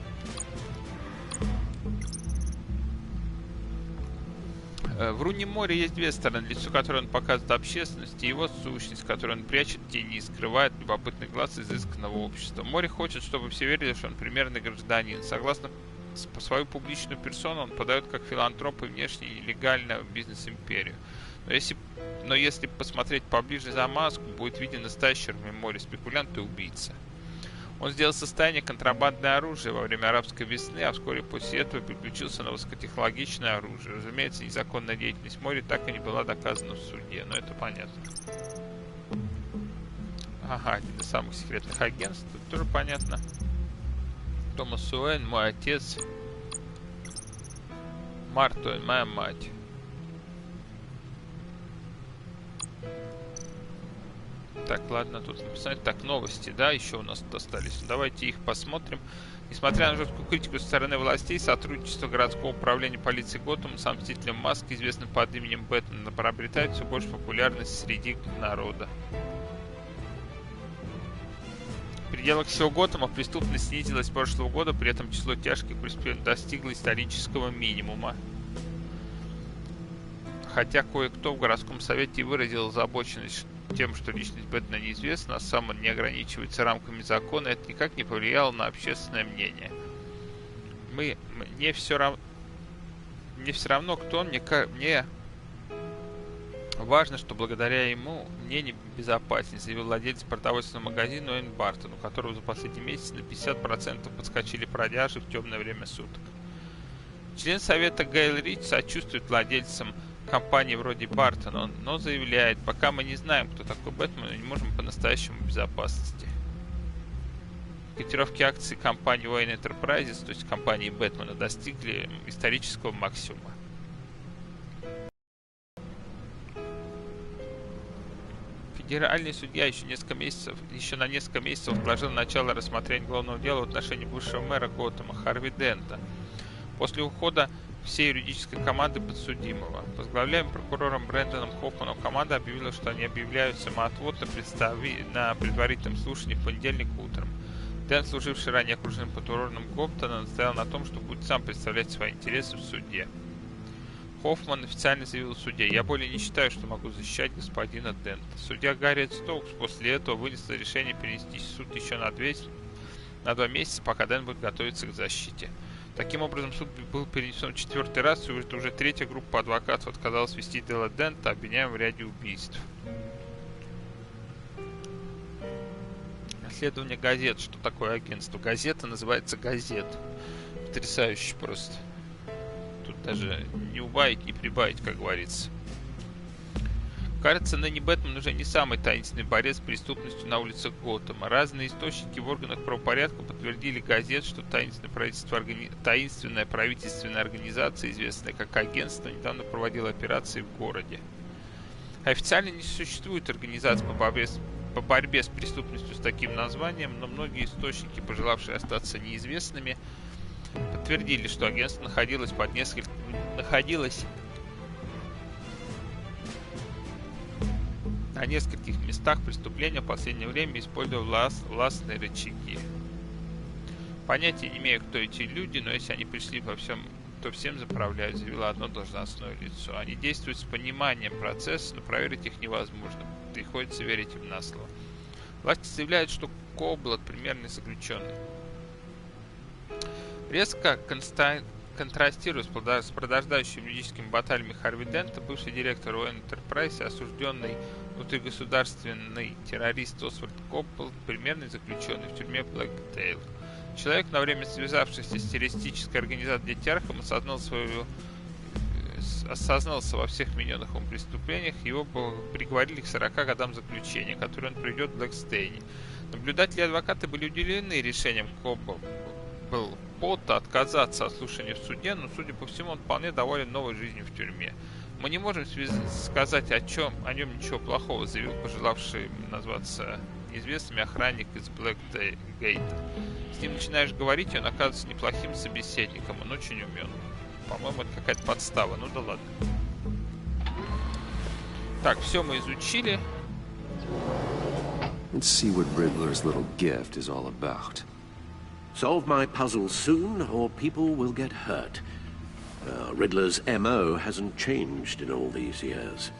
S1: В Руни море есть две стороны. Лицо, которое он показывает общественности, и его сущность, которую он прячет в тени и скрывает любопытный глаз изысканного общества. Море хочет, чтобы все верили, что он примерный гражданин. Согласно по свою публичную персону он подает как филантроп и внешне нелегальную бизнес-империю. Но если посмотреть поближе за маску, будет виден настоящий море, спекулянт и убийца. Он сделал состояние контрабандное оружие во время арабской весны, а вскоре после этого переключился на высокотехнологичное оружие. Разумеется, незаконная деятельность Мори так и не была доказана в суде, но это понятно. Ага, один из самых секретных агентств, тут тоже понятно. Томас Уэйн, мой отец. Марта Уэйн, моя мать. Так, ладно, тут написано. Так, новости, да, еще у нас тут остались. Давайте их посмотрим. Несмотря на жесткую критику со стороны властей, сотрудничество городского управления полиции Готэма с Мстителем Маск, известным под именем Бэтмена, приобретает все больше популярность среди народа. В пределах всего Готэма преступность снизилась с прошлого года, при этом число тяжких преступлений достигло исторического минимума. Хотя кое-кто в городском совете и выразил озабоченность тем, что личность Бэтмена неизвестна, а сам он не ограничивается рамками закона, это никак не повлияло на общественное мнение. Мне все равно, кто он, мне важно, что благодаря ему мне не безопаснее, заявил владелец продовольственного магазина Уэйн Бартон, у которого за последний месяц на 50% подскочили продажи в темное время суток. Член совета Гейл Рич сочувствует владельцам компании вроде Бартона, но заявляет, пока мы не знаем, кто такой Бэтмен, мы не можем по-настоящему безопасности. Котировки акций компании Wayne Enterprises, то есть компании Бэтмена, достигли исторического максимума. Федеральный судья еще на несколько месяцев отложил начало рассмотрения уголовного дела в отношении бывшего мэра Готэма Харви Дента. После ухода всей юридической команды подсудимого. Возглавляемым прокурором Брэндоном Хоффманом команда объявила, что они объявляют самоотвод на предварительном слушании в понедельник утром. Дент, служивший ранее окружным прокурором Гоптона, настоял на том, что будет сам представлять свои интересы в суде. Хоффман официально заявил в суде: «Я более не считаю, что могу защищать господина Дента». Судья Гарриет Стоукс после этого вынесла решение перенести суд еще на 2 месяца, пока Дент будет готовиться к защите. Таким образом, суд был перенесен в 4-й раз, и уже 3-я группа адвокатов отказалась вести дело Дента, обвиняемого в ряде убийств. Расследование газет. Что такое агентство? Газета называется «Газет». Потрясающе просто. Тут даже не убавить, не прибавить, как говорится. Кажется, ныне Бэтмен уже не самый таинственный борец с преступностью на улицах Готэма. Разные источники в органах правопорядка подтвердили газет, что таинственная правительственная организация, известная как агентство, недавно проводила операции в городе. Официально не существует организации по борьбе с преступностью с таким названием, но многие источники, пожелавшие остаться неизвестными, подтвердили, что агентство находилось на нескольких местах преступления в последнее время, используя властные рычаги. Понятия не имею, кто эти люди, но если они пришли во всем, то всем заправляют, заявило одно должностное лицо. Они действуют с пониманием процесса, но проверить их невозможно. Приходится верить им на слово. Власти заявляют, что Коблад примерный заключенный. Резко контрастируя с продолжающими юридическими баталиями Харви Дента, бывший директор Wayne Enterprises, осужденный внутригосударственный террорист Освальд Коппел, примерный заключенный в тюрьме Блэкдейл. Человек, на время связавшийся с террористической организацией Дети Архам, осознался во всех вмененных ему преступлениях, его приговорили к 40 годам заключения, которые он проведет в Блэкстейне. Наблюдатели и адвокаты были удивлены решением Пота отказаться от слушания в суде, но, судя по всему, он вполне доволен новой жизнью в тюрьме. Мы не можем сказать о нем ничего плохого, заявил пожелавший назваться неизвестным охранник из Блэкгейта. С ним начинаешь говорить, и он оказывается неплохим собеседником, он очень умен. По-моему, это какая-то подстава, ну да ладно. Так, все мы изучили.
S2: Let's see what Riddler's little gift is all about.
S18: Solve my puzzle soon, or people will get hurt. Riddler's MO hasn't changed in all these years.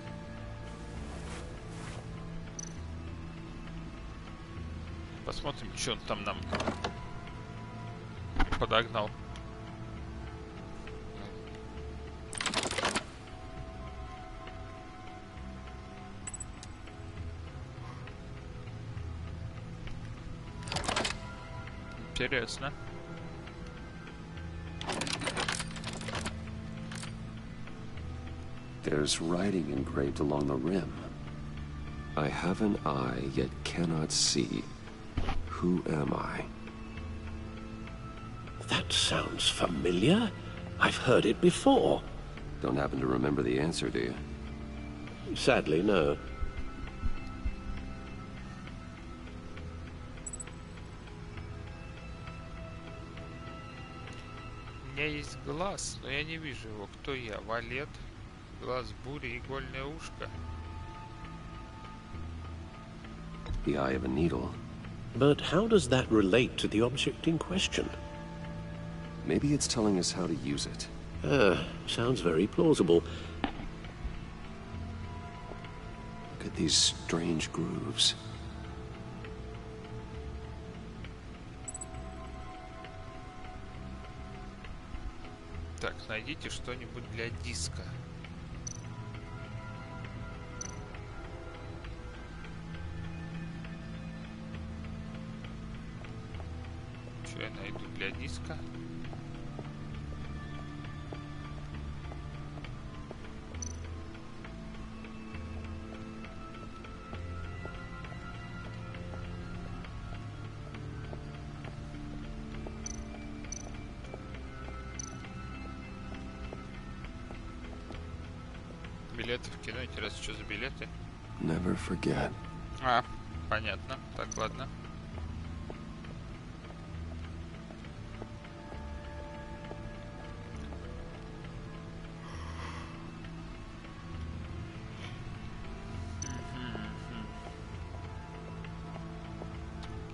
S1: Посмотрим, что он там нам подогнал. Интересно.
S2: There's writing engraved along the rim. I have an eye, yet cannot see. Who am I?
S18: That sounds familiar. I've heard it before.
S2: Don't happen to remember the answer, do you?
S18: Sadly, no.
S1: меня есть глаз, но я не вижу его. Кто я? Валет? Глаз бури, игольное ушко.
S2: The eye of a needle.
S18: But how does that relate to the object in question?
S2: Maybe it's telling us how to use it.
S18: Sounds very plausible.
S2: Look at these strange grooves.
S1: Так, найдите что-нибудь для диска. Что я найду для диска? Билеты в кино. Интересно, что за билеты?
S2: Never forget.
S1: А, понятно. Так, ладно.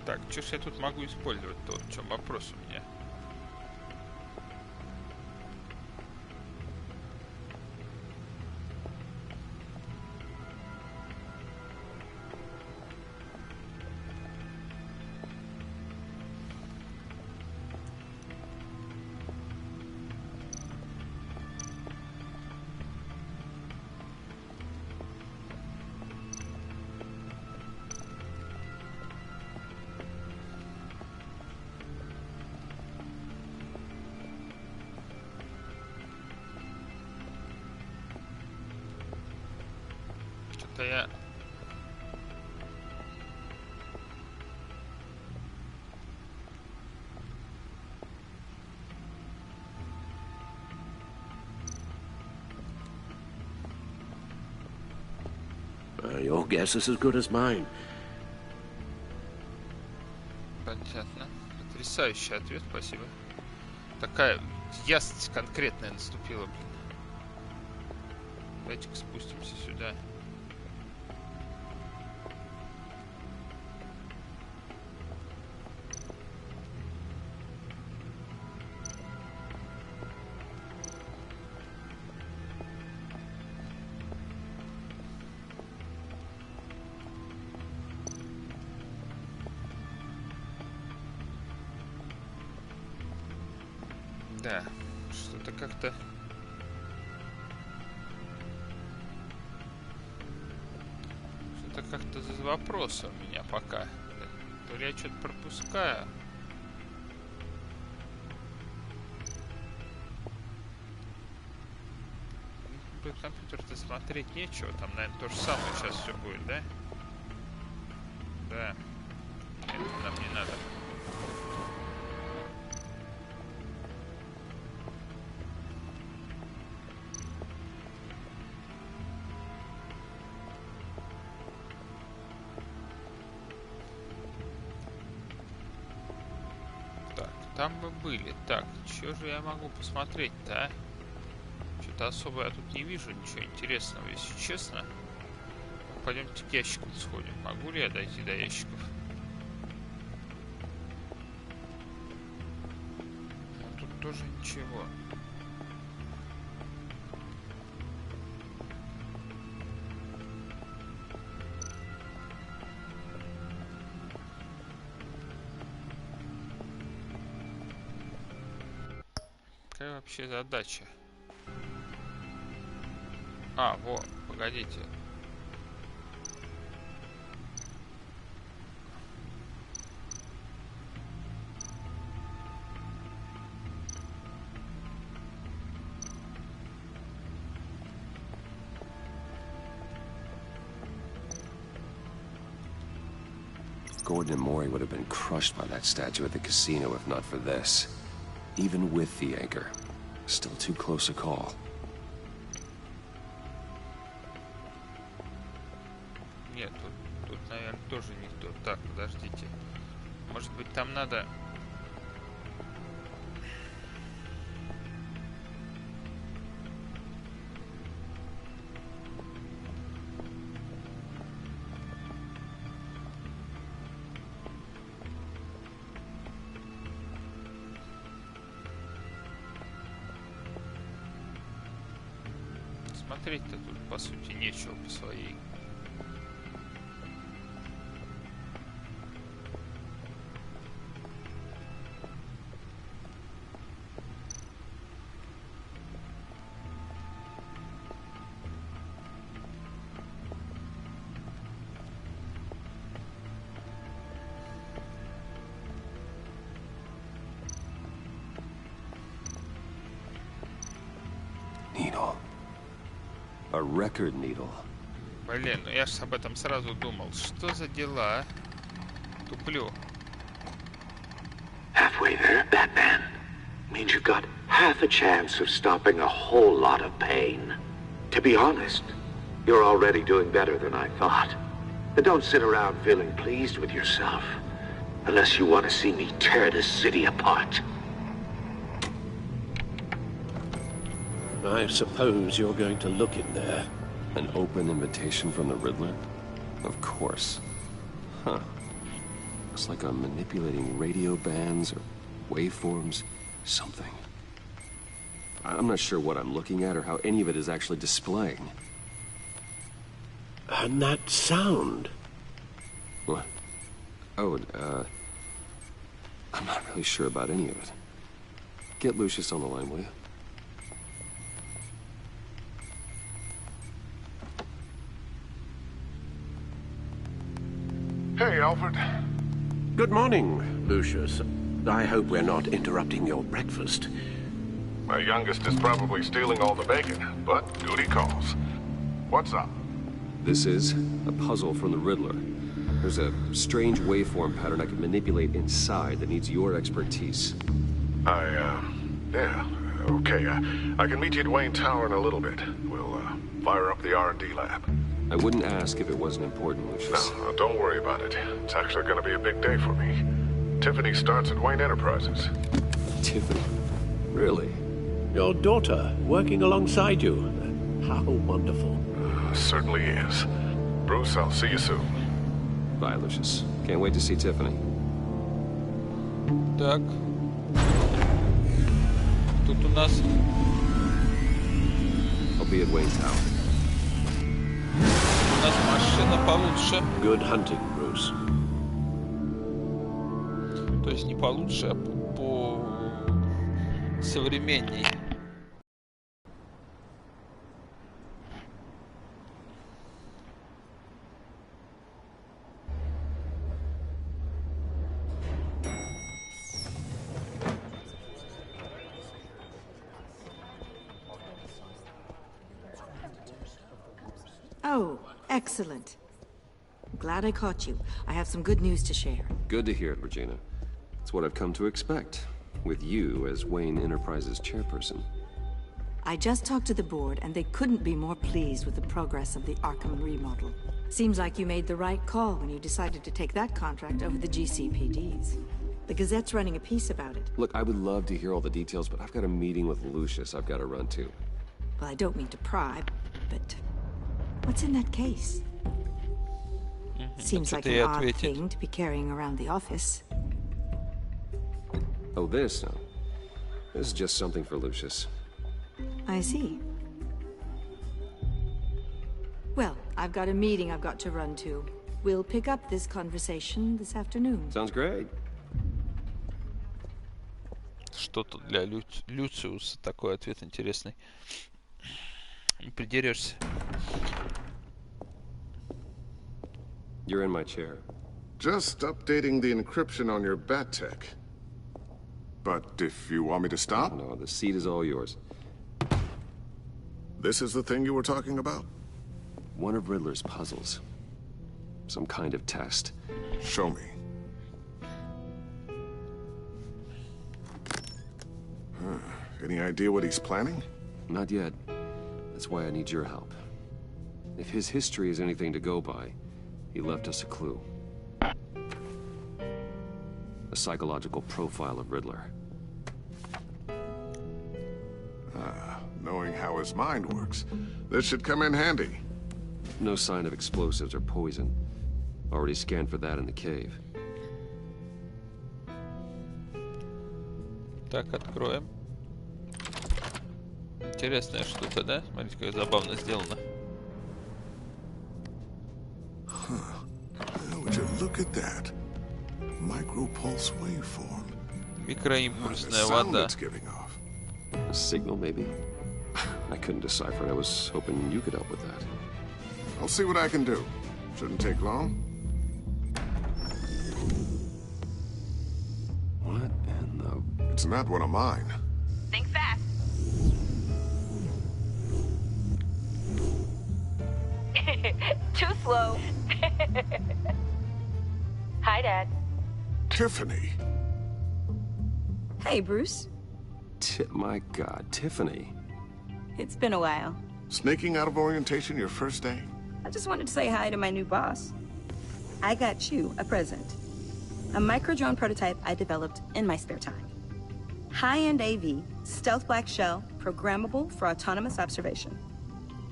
S1: Так, что ж я тут могу использовать-то? Вот в чем вопрос у меня. Что-то я...
S18: Your guess is as good as mine.
S1: Понятно. Потрясающий ответ, спасибо. Такая ясность конкретная наступила, блин. Давайте-ка спустимся сюда. Да, что-то как-то... Что-то как-то за вопросом у меня пока. То ли я что-то пропускаю. Компьютер-то смотреть нечего. Там, наверное, то же самое сейчас все будет, да? Да. Это нам не надо. Там мы были. Так, что же я могу посмотреть-то, а? Что-то особо я тут не вижу ничего интересного, если честно. Пойдемте к ящикам сходим. Могу ли я дойти до ящиков? Ну, тут тоже ничего. Какая вообще задача? А, вот, погодите.
S2: Gordon and Maury would have been crushed by that statue at the casino if not for this. Even with the anchor. Still too close a call.
S1: Нет, тут, наверное, тоже не то. Так, подождите. Может быть, там надо... смотреть-то тут, по сути, нечего по своей.
S2: Needle. A record needle.
S1: Блин, ну я ж об этом сразу думал. Что за дела, а? Туплю.
S13: Halfway there, Batman. Means you've got half a chance of stopping a whole lot of pain. To be honest, you're already doing better than I thought. But don't sit around feeling pleased with yourself. Unless you want to see me tear this city apart.
S18: I suppose you're going to look in there.
S2: An open invitation from the Riddler? Of course. Huh. Looks like I'm manipulating radio bands or waveforms. Something. I'm not sure what I'm looking at or how any of it is actually displaying.
S18: And that sound.
S2: What? Oh, I'm not really sure about any of it. Get Lucius on the line, will you?
S13: Hey, Alfred.
S18: Good morning, Lucius. I hope we're not interrupting your breakfast.
S19: My youngest is probably stealing all the bacon, but duty calls. What's up?
S2: This is a puzzle from the Riddler. There's a strange waveform pattern I can manipulate inside that needs your expertise.
S19: Yeah, okay. I can meet you at Wayne Tower in a little bit. We'll, fire up the R&D lab.
S2: I wouldn't ask if it wasn't important, Lucius.
S19: No, don't worry about it. It's actually gonna be a big day for me. Tiffany starts at Wayne Enterprises.
S2: Tiffany? Really?
S18: Your daughter, working alongside you. How wonderful.
S19: Certainly is. Bruce, I'll see you soon.
S2: Bye, Lucius. Can't wait to see Tiffany.
S1: Так. Тут у нас...
S2: I'll be at Wayne Tower.
S1: У нас машина получше.
S18: Good hunting, Bruce.
S1: То есть не получше, а по современней.
S20: Oh, excellent. Glad I caught you. I have some good news to share.
S2: Good to hear it, Regina. It's what I've come to expect, with you as Wayne Enterprises chairperson.
S20: I just talked to the board, and they couldn't be more pleased with the progress of the Arkham remodel. Seems like you made the right call when you decided to take that contract over the GCPD's. The Gazette's running a piece about it.
S2: Look, I would love to hear all the details, but I've got a meeting with Lucius I've got to run to.
S20: Well, I don't mean to pry, but what's in that case? Seems like an odd thing to be carrying around the office.
S2: Oh, this? No. This is just something for Lucius.
S20: I see. Well, I've got a meeting I've got to run to. We'll pick up this conversation this afternoon.
S2: Sounds great.
S1: Что-то для Люциуса такой ответ интересный. Не придерешься.
S2: You're in my chair.
S19: Just updating the encryption on your bat tech. But if you want me to stop?
S2: No, the seat is all yours.
S19: This is the thing you were talking about?
S2: One of Riddler's puzzles. Some kind of test.
S19: Show me. Any idea what he's planning?
S2: Not yet. That's why I need your help. If his history is anything to go by, he left us a clue. A psychological profile of Riddler.
S19: Knowing how his mind works, this should come in handy.
S2: No sign of explosives or poison. Already scanned for that in the cave.
S1: Так, откроем. Интересная штука, да? Смотрите, как забавно сделано.
S19: Would you look at that? Micropulse waveform.
S1: Микроимпульсная вода.
S2: A signal, maybe? I couldn't decipher it. I was hoping you could help with that.
S19: I'll see what I can do. Shouldn't take long.
S2: What in the...
S19: It's not one of mine.
S21: Think fast. Too slow. Hi, Dad.
S19: Tiffany.
S21: Hey, Bruce.
S2: My God, Tiffany.
S21: It's been a while.
S19: Sneaking out of orientation your first day?
S21: I just wanted to say hi to my new boss. I got you a present. A micro-drone prototype I developed in my spare time. High-end AV, stealth black shell, programmable for autonomous observation.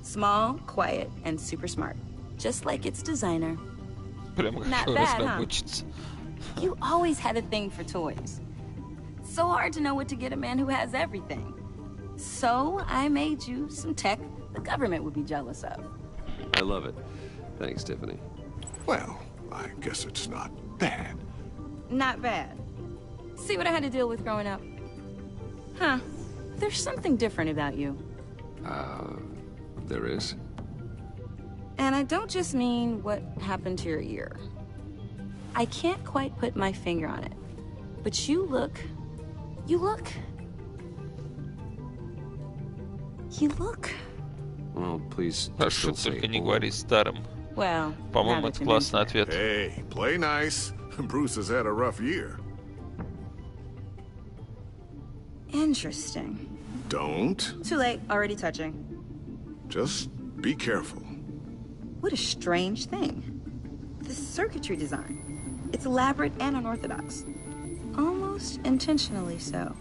S21: Small, quiet, and super smart. Just like its designer. Not bad, huh? You always had a thing for toys. So hard to know what to get a man who has everything. So I made you some tech the government would be jealous of.
S2: I love it. Thanks, Tiffany.
S19: Well, I guess it's not bad.
S21: Not bad. See what I had to deal with growing up? Huh. There's something different about you.
S2: There is?
S21: And I don't just mean what happened to your ear. I can't quite put my finger on it. But you look...
S2: Well, please.
S1: Прошу, только не говори старым.
S21: Well,
S1: по-моему, это классный ответ.
S19: Hey, play nice. Bruce has had a rough year.
S21: Interesting.
S19: Don't.
S21: Too late, already touching.
S19: Just be careful.
S21: What a strange thing. The circuitry design. It's elaborate and unorthodox. Almost intentionally so.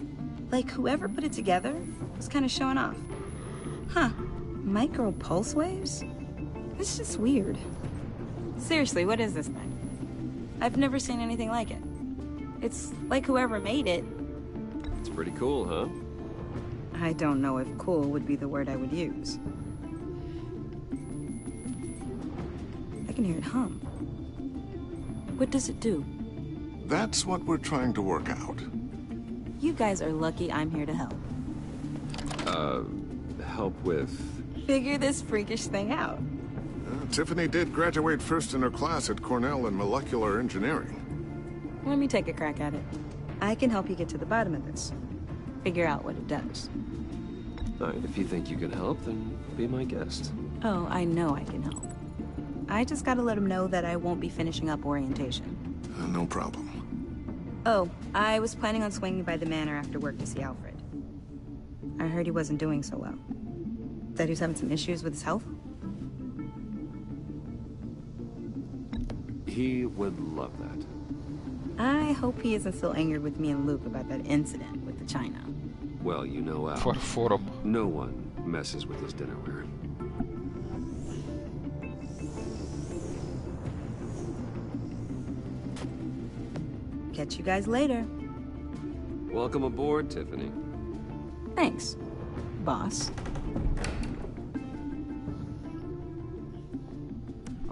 S21: Like whoever put it together was kind of showing off. Huh. Micro pulse waves? It's just weird. Seriously, what is this thing? I've never seen anything like it. It's like whoever made it.
S2: It's pretty cool, huh?
S21: I don't know if cool would be the word I would use. I can hear it hum. What does it do?
S19: That's what we're trying to work out.
S21: You guys are lucky I'm here to help.
S2: Help with...
S21: Figure this freakish thing out.
S19: Tiffany did graduate first in her class at Cornell in molecular engineering.
S21: Let me take a crack at it. I can help you get to the bottom of this. Figure out what it does.
S2: All right, if you think you can help, then be my guest.
S21: Oh, I know I can help. I just gotta let him know that I won't be finishing up orientation.
S19: No problem.
S21: Oh, I was planning on swinging by the manor after work to see Alfred. I heard he wasn't doing so well. That he was having some issues with his health?
S2: He would love that.
S21: I hope he isn't still angered with me and Luke about that incident with the china.
S2: Well, you know Al. No one messes with his dinnerware.
S21: Catch you guys later.
S2: Welcome aboard, Tiffany.
S21: Thanks, boss.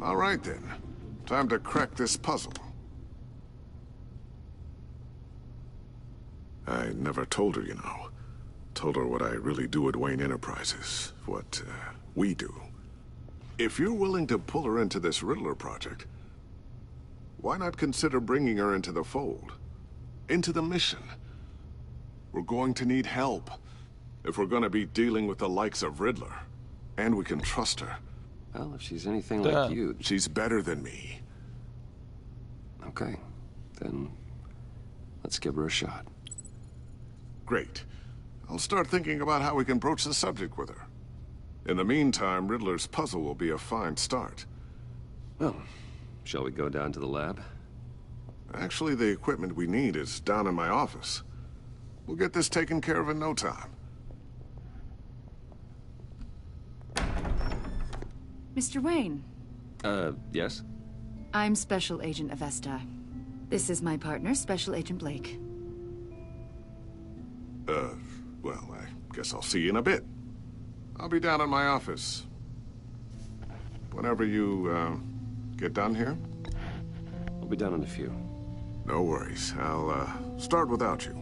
S19: All right, then. Time to crack this puzzle. I never told her, you know. Told her what I really do at Wayne Enterprises. What, we do. If you're willing to pull her into this Riddler project, why not consider bringing her into the fold? Into the mission? We're going to need help. If we're going to be dealing with the likes of Riddler. And we can trust her.
S2: Well, if she's anything like you...
S19: She's better than me.
S2: Okay. Then... let's give her a shot.
S19: Great. I'll start thinking about how we can broach the subject with her. In the meantime, Riddler's puzzle will be a fine start.
S2: Well, shall we go down to the lab?
S19: Actually, the equipment we need is down in my office. We'll get this taken care of in no time.
S16: Mr. Wayne.
S2: Yes?
S16: I'm Special Agent Avesta. This is my partner, Special Agent Blake.
S19: Well, I guess I'll see you in a bit. I'll be down in my office. Whenever you, get done here?
S2: I'll be down in a few.
S19: No worries. I'll, start without you.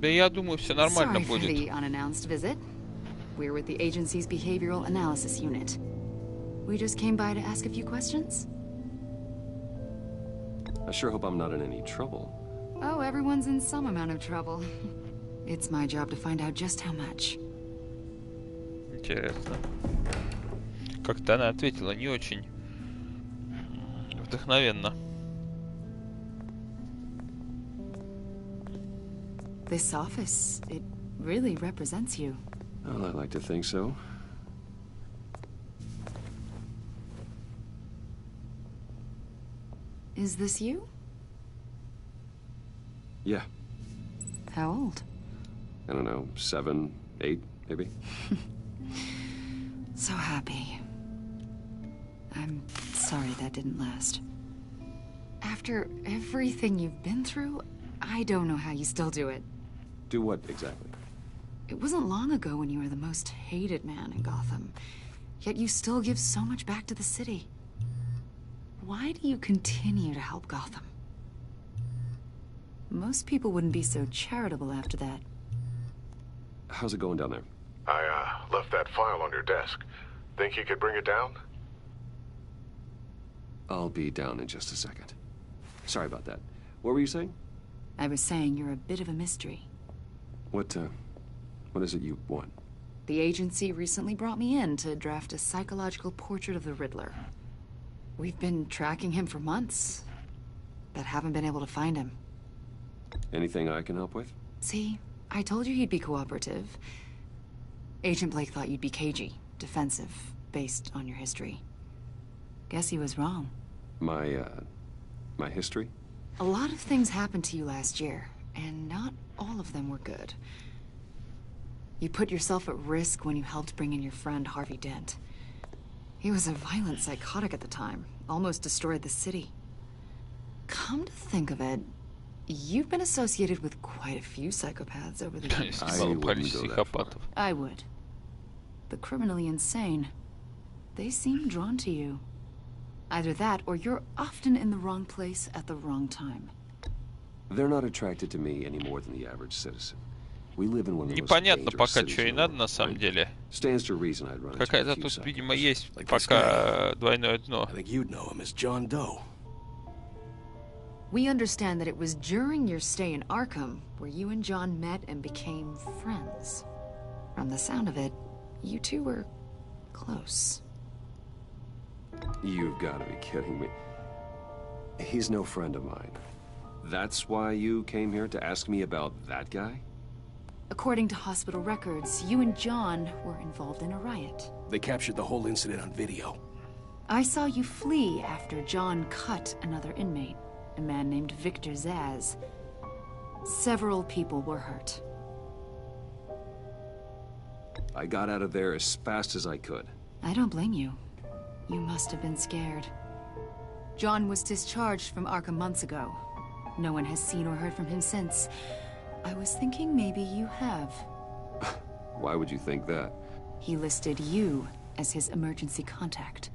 S1: Да я думаю, все нормально будет.
S16: Sorry for the unannounced visit. We're with the agency's behavioral analysis unit. We just came by to ask a few questions.
S2: I sure hope I'm not in any trouble.
S16: Oh, everyone's in some amount of trouble. It's my job to find out just how much.
S1: Интересно. Как-то она ответила не очень вдохновенно.
S16: This office, it really represents you.
S2: Well, I like to think so.
S16: Is this you?
S2: Yeah.
S16: How old?
S2: I don't know, 7, 8, maybe?
S16: So happy. I'm sorry that didn't last. After everything you've been through, I don't know how you still do it.
S2: Do what, exactly?
S16: It wasn't long ago when you were the most hated man in Gotham, yet you still give so much back to the city. Why do you continue to help Gotham? Most people wouldn't be so charitable after that.
S2: How's it going down there?
S19: I, left that file on your desk. Think you could bring it down?
S2: I'll be down in just a second. Sorry about that. What were you saying?
S16: I was saying you're a bit of a mystery.
S2: What is it you want?
S16: The agency recently brought me in to draft a psychological portrait of the Riddler. We've been tracking him for months, but haven't been able to find him.
S2: Anything I can help with?
S16: See, I told you he'd be cooperative. Agent Blake thought you'd be cagey, defensive, based on your history. Guess he was wrong.
S2: My history?
S16: A lot of things happened to you last year, and not all of them were good. You put yourself at risk when you helped bring in your friend Harvey Dent. He was a violent psychotic at the time, almost destroyed the city. Come to think of it, you've been associated with quite a few psychopaths over the years. I would. The criminally insane, they seem drawn to you. Either that, or you're often in the wrong place at the wrong time.
S2: They're not attracted to me any more than the average citizen. We live in one of the most
S1: Непонятно
S2: dangerous
S1: пока,
S2: cities
S1: что и
S2: in the
S1: надо
S2: world,
S1: на самом
S2: right?
S1: деле.
S2: Stands to reason I'd run into a
S1: Какая-то
S2: few
S1: тут, видимо,
S2: psychopaths.
S1: есть
S7: Like
S1: пока двойное дно.
S7: I think you'd know him as John Doe.
S16: We understand that it was during your stay in Arkham where you and John met and became friends. From the sound of it, you two were close.
S2: You've got to be kidding me. He's no friend of mine. That's why you came here to ask me about that guy?
S16: According to hospital records, you and John were involved in a riot.
S7: They captured the whole incident on video.
S16: I saw you flee after John cut another inmate, a man named Victor Zaz. Several people were hurt.
S2: I got out of there as fast as I could.
S16: I don't blame you. You must have been scared. John was discharged from Arkham months ago. No one has seen or heard from him since. I was thinking maybe you have.
S2: Why would you think that?
S16: He listed you as his emergency contact.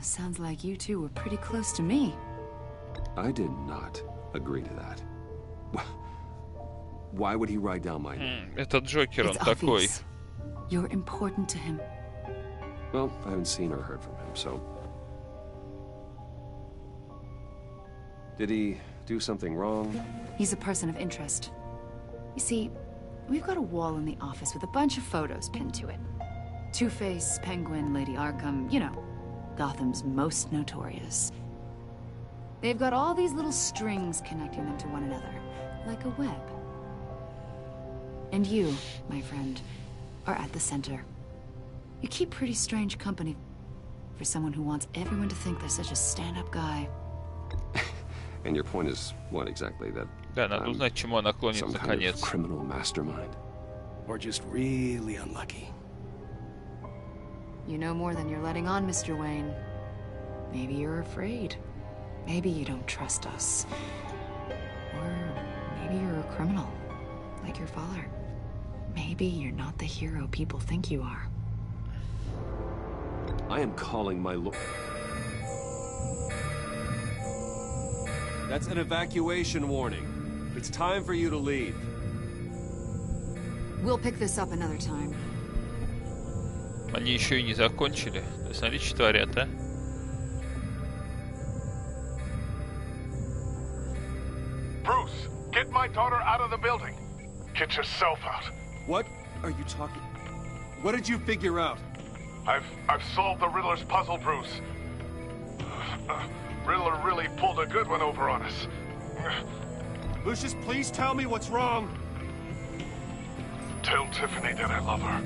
S16: Sounds like you two were pretty close to me.
S2: I did not agree to that. Why would he write down my name?
S1: Это Джокер, он
S16: It's
S1: такой.
S16: obvious. You're important to him.
S2: Well, I haven't seen or heard from him, so... Did he do something wrong?
S16: He's a person of interest. You see, we've got a wall in the office with a bunch of photos pinned to it. Two-Face, Penguin, Lady Arkham, you know, Gotham's most notorious. They've got all these little strings connecting them to one another, like a web. And you, my friend, are at the center. You keep pretty strange company for someone who wants everyone to think they're such a stand-up guy.
S2: And your point is what exactly? That
S1: Да, надо узнать, чему она клонит
S2: some kind
S1: наконец.
S2: of criminal mastermind?
S7: Or just really unlucky.
S16: You know more than you're letting on, Mr. Wayne. Maybe you're afraid. Maybe you don't trust us. Or maybe you're a criminal. like your father. Maybe you're not the hero people think you are.
S2: I am calling my lord. That's an evacuation warning. It's time for you to leave.
S16: We'll pick this up another time.
S1: Они еще и не закончили. Смотри, что творят, а?
S17: Bruce, get my daughter out of the building. Get yourself out.
S7: What are you talking? What did you figure out?
S17: I've solved the Riddler's puzzle, Bruce. Riddler really pulled a good one over on us.
S7: Lucius, please tell me what's wrong.
S17: Tell Tiffany that I love her.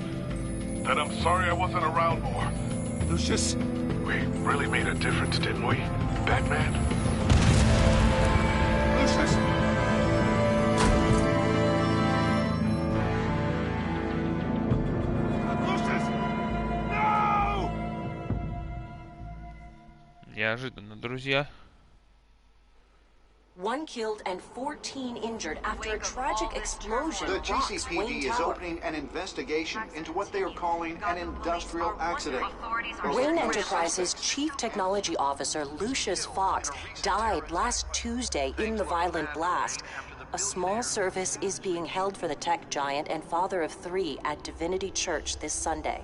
S17: That I'm sorry I wasn't around more.
S7: Lucius?
S17: We really made a difference, didn't we, Batman?
S7: Lucius! Lucius! No!
S1: Неожиданно, друзья.
S6: 1 killed and 14 injured after a tragic explosion.
S3: The GCPD is opening an investigation into what they are calling an industrial accident.
S6: Wayne Enterprises' chief technology officer, Lucius Fox, died last Tuesday in the violent blast. A small service is being held for the tech giant and father of 3 at Divinity Church this Sunday.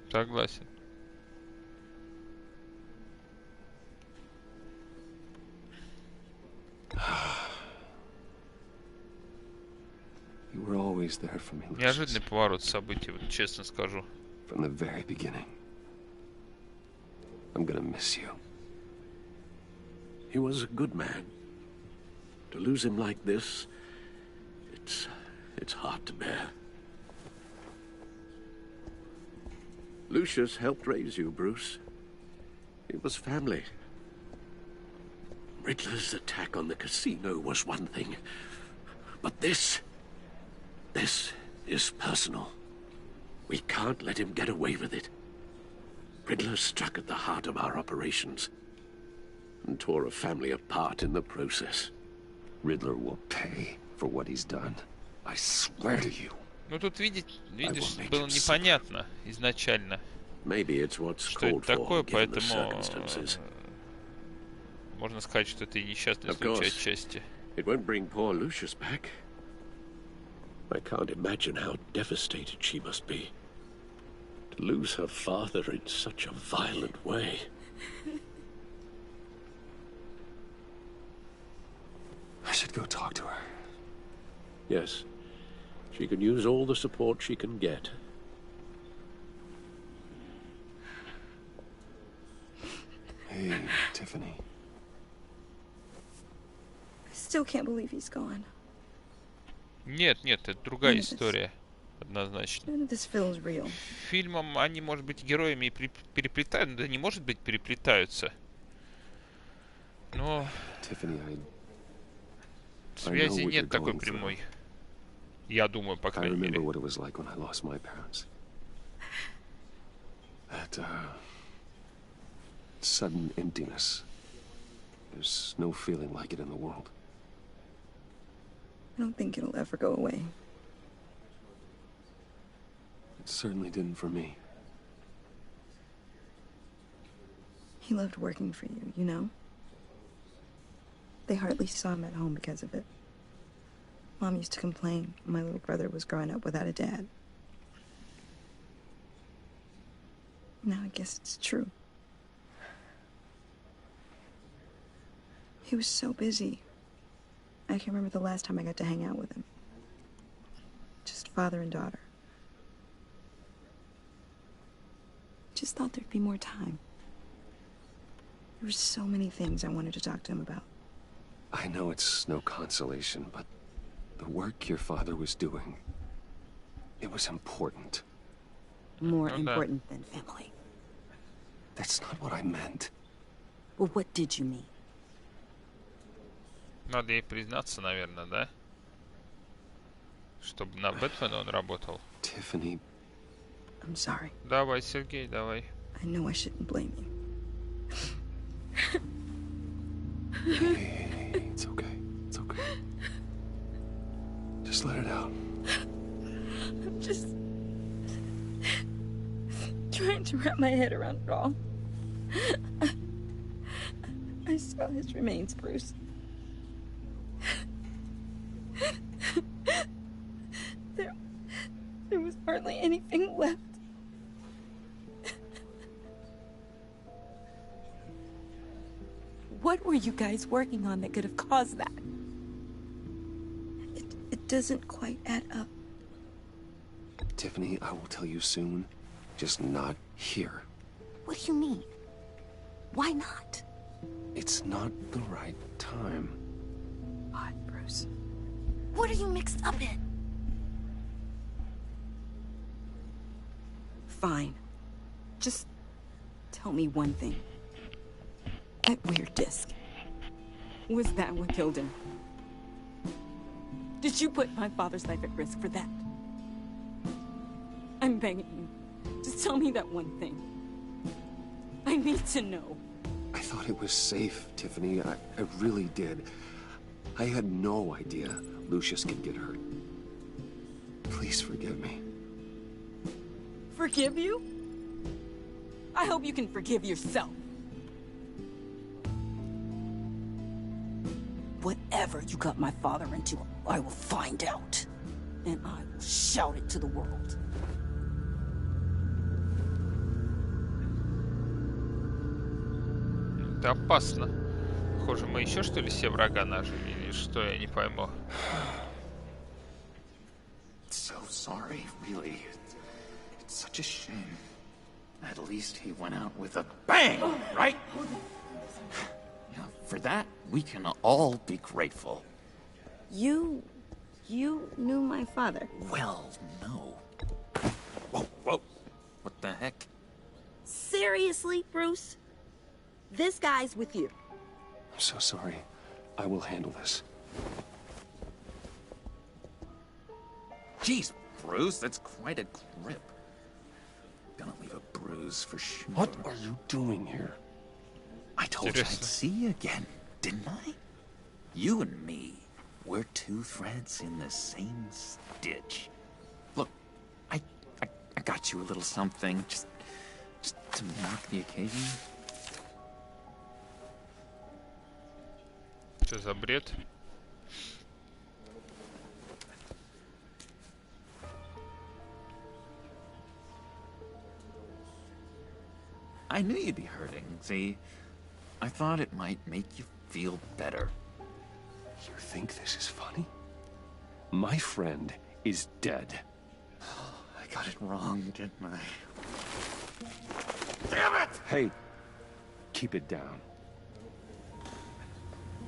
S1: Согласен.
S2: You were always there for me, Lucius.
S1: Неожиданный поворот событий, вот честно скажу.
S2: From the very beginning. I'm gonna miss you.
S18: He was a good man. To lose him like this, it's hard to bear. Lucius helped raise you, Bruce. It was family. Riddler's attack on the casino was one thing, but this is personal. We can't let him get away with it. Riddler struck at the heart of our operations and tore a family apart in the process.
S2: Riddler will pay for what he's done. I swear to you.
S1: Ну тут видишь, было непонятно изначально, что это такое, поэтому можно сказать, что это и несчастный случай отчасти.
S18: It won't bring poor Lucius back. I can't imagine how devastated she must be to lose her father in such a violent way.
S2: I should go talk to her.
S18: Yes. She can use all the support she can get.
S2: Hey, Tiffany.
S21: I still can't believe he's gone.
S1: Нет, это другая история, однозначно.
S21: None of this feels real.
S1: Фильмом они, может быть, героями и переплетают, да не может быть, переплетаются. Но связи нет такой прямой. Я думаю, по крайней мере.
S2: I remember what it was like when I lost my parents. That sudden emptiness. There's no feeling like it in the world.
S21: I don't think it'll ever go away.
S2: It certainly didn't for me.
S21: He loved working for you, you know? They hardly saw him at home because of it. Mom used to complain my little brother was growing up without a dad. Now I guess it's true. He was so busy. I can remember the last time I got to hang out with him. Just father and daughter. Just thought there'd be more time. There were so many things I wanted to talk to him about.
S2: I know it's no consolation, but the work your father was doing, it was important.
S6: More important than family.
S2: That's not what I meant.
S6: Well, what did you mean?
S1: Надо ей признаться, наверное, да? Чтобы на Бэтмена он работал.
S2: Tiffany.
S21: I'm sorry.
S1: Давай, Сергей, давай.
S21: I know I shouldn't blame you.
S2: Hey, it's okay. It's okay. Just let it out.
S21: I'm just trying to wrap my head around it all. I saw his remains, Bruce. There was hardly anything left. What were you guys working on that could have caused that? It doesn't quite add up.
S2: Tiffany, I will tell you soon. Just not here.
S21: What do you mean? Why not?
S2: It's not the right time.
S21: What, Bruce? What are you mixed up in? Fine. Just tell me one thing. That weird disc. Was that what killed him? Did you put my father's life at risk for that? I'm begging you. Just tell me that one thing. I need to know.
S2: I thought it was safe, Tiffany. I really did. I had no idea Lucius could get hurt. Please forgive me.
S21: Forgive you? I hope you can forgive yourself. Whatever you got my father into, I will find out. And I will shout it to the world.
S1: Это опасно. Похоже, мы еще что ли все врага нажили, или что, я не пойму.
S4: So sorry, really. It's such a shame. At least he went out with a bang, right? Yeah, for that, we can all be grateful.
S21: You knew my father?
S4: Well, no. Whoa, whoa. What the heck?
S21: Seriously, Bruce? This guy's with you.
S2: I'm so sorry. I will handle this.
S4: Jeez, Bruce, that's quite a grip. Gonna leave a bruise for sure.
S2: What are you doing here?
S4: I told you I'd see you again, didn't I? You and me, we're two threads in the same stitch. Look, I got you a little something, just to mark the occasion.
S1: Что за бред?
S4: I knew you'd be hurting, see? I thought it might make you feel better.
S2: You think this is funny? My friend is dead.
S4: I got it wrong, didn't I? Damn it!
S2: Hey, keep it down.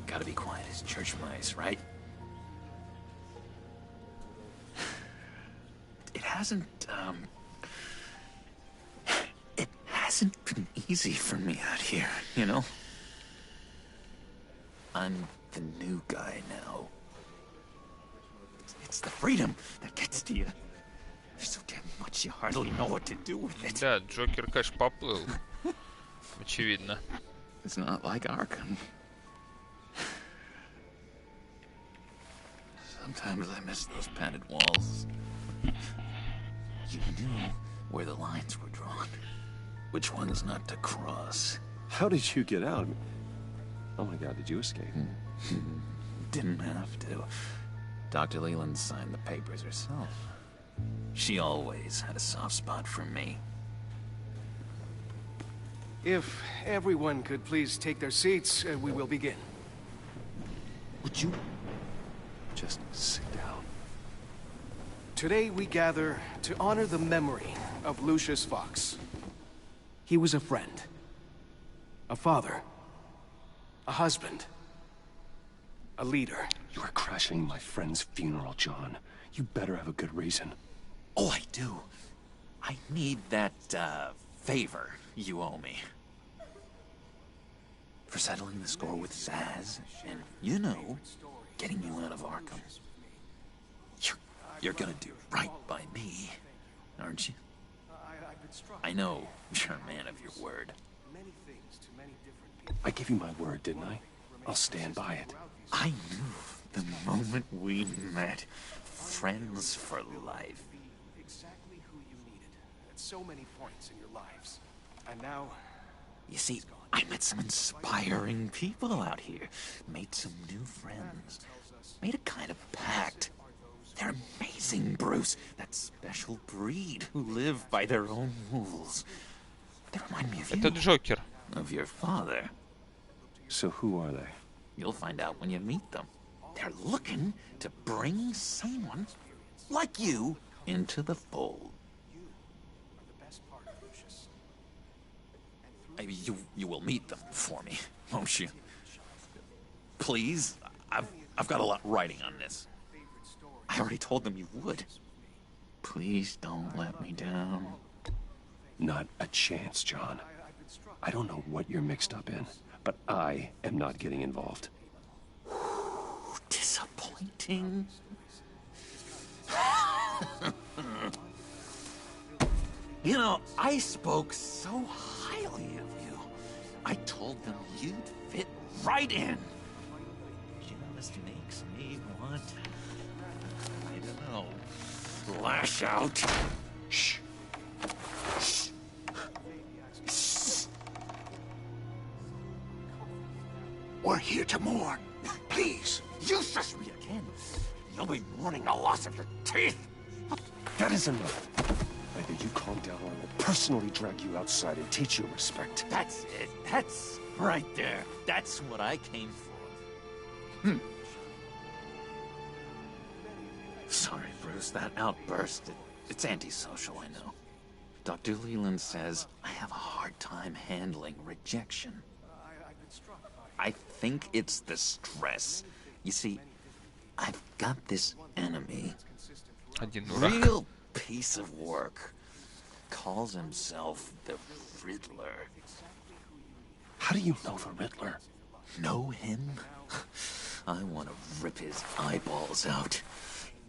S4: Gotta be quiet as church mice, right? It hasn't been easy for me out here, you know? I'm the new guy now. It's the freedom that gets to you. There's so damn much you hardly know what to do with it.
S1: Да, Джокер, конечно, поплыл. Очевидно.
S4: It's not like Arkham. Sometimes I miss those padded walls. You knew where the lines were drawn. Which ones not to cross.
S2: How did you get out? Oh my God, did you escape?
S4: Didn't have to. Dr. Leland signed the papers herself. She always had a soft spot for me.
S22: If everyone could please take their seats, we will begin.
S4: Would you
S2: just sit down?
S22: Today we gather to honor the memory of Lucius Fox. He was a friend, a father, a husband, a leader.
S2: You are crashing my friend's funeral, John. You better have a good reason.
S4: Oh, I do. I need that, favor you owe me. For settling the score with Zaz, and, you know, getting you out of Arkham. You're gonna do right by me, aren't you? I know you're a man of your word.
S2: I gave you my word, didn't I? I'll stand by it.
S4: I knew the moment we met. Friends for life.
S22: Exactly who you needed at so many points in your lives. And now...
S4: You see, I met some inspiring people out here. Made some new friends. Made a kind of pact. They're amazing, Bruce. That special breed who live by their own rules. They remind me of you.
S1: Это Джокер.
S4: Of your father.
S2: So who are they?
S4: You'll find out when you meet them. They're looking to bring someone like you into the fold. You will meet them for me, won't you? Please? I've got a lot writing on this. I already told them you would. Please don't let me down.
S2: Not a chance, John. I don't know what you're mixed up in, but I am not getting involved.
S4: Disappointing. You know, I spoke so highly of you. I told them you'd fit right in. Just makes me want... I don't know... lash out. Shh. Shh. Shh.
S13: We're here to mourn. Please.
S4: You shush me again. You'll be mourning the loss of your teeth.
S2: That is enough. Either you calm down or I will personally drag you outside and teach you respect.
S4: That's it. That's right there. That's what I came for. Sorry, Bruce. That outburst, it's antisocial, I know. Dr. Leland says I have a hard time handling rejection. I think it's the stress. You see, I've got this enemy. Real piece of work. Calls himself the Riddler.
S2: How do you know the Riddler?
S4: Know him? I want to rip his eyeballs out.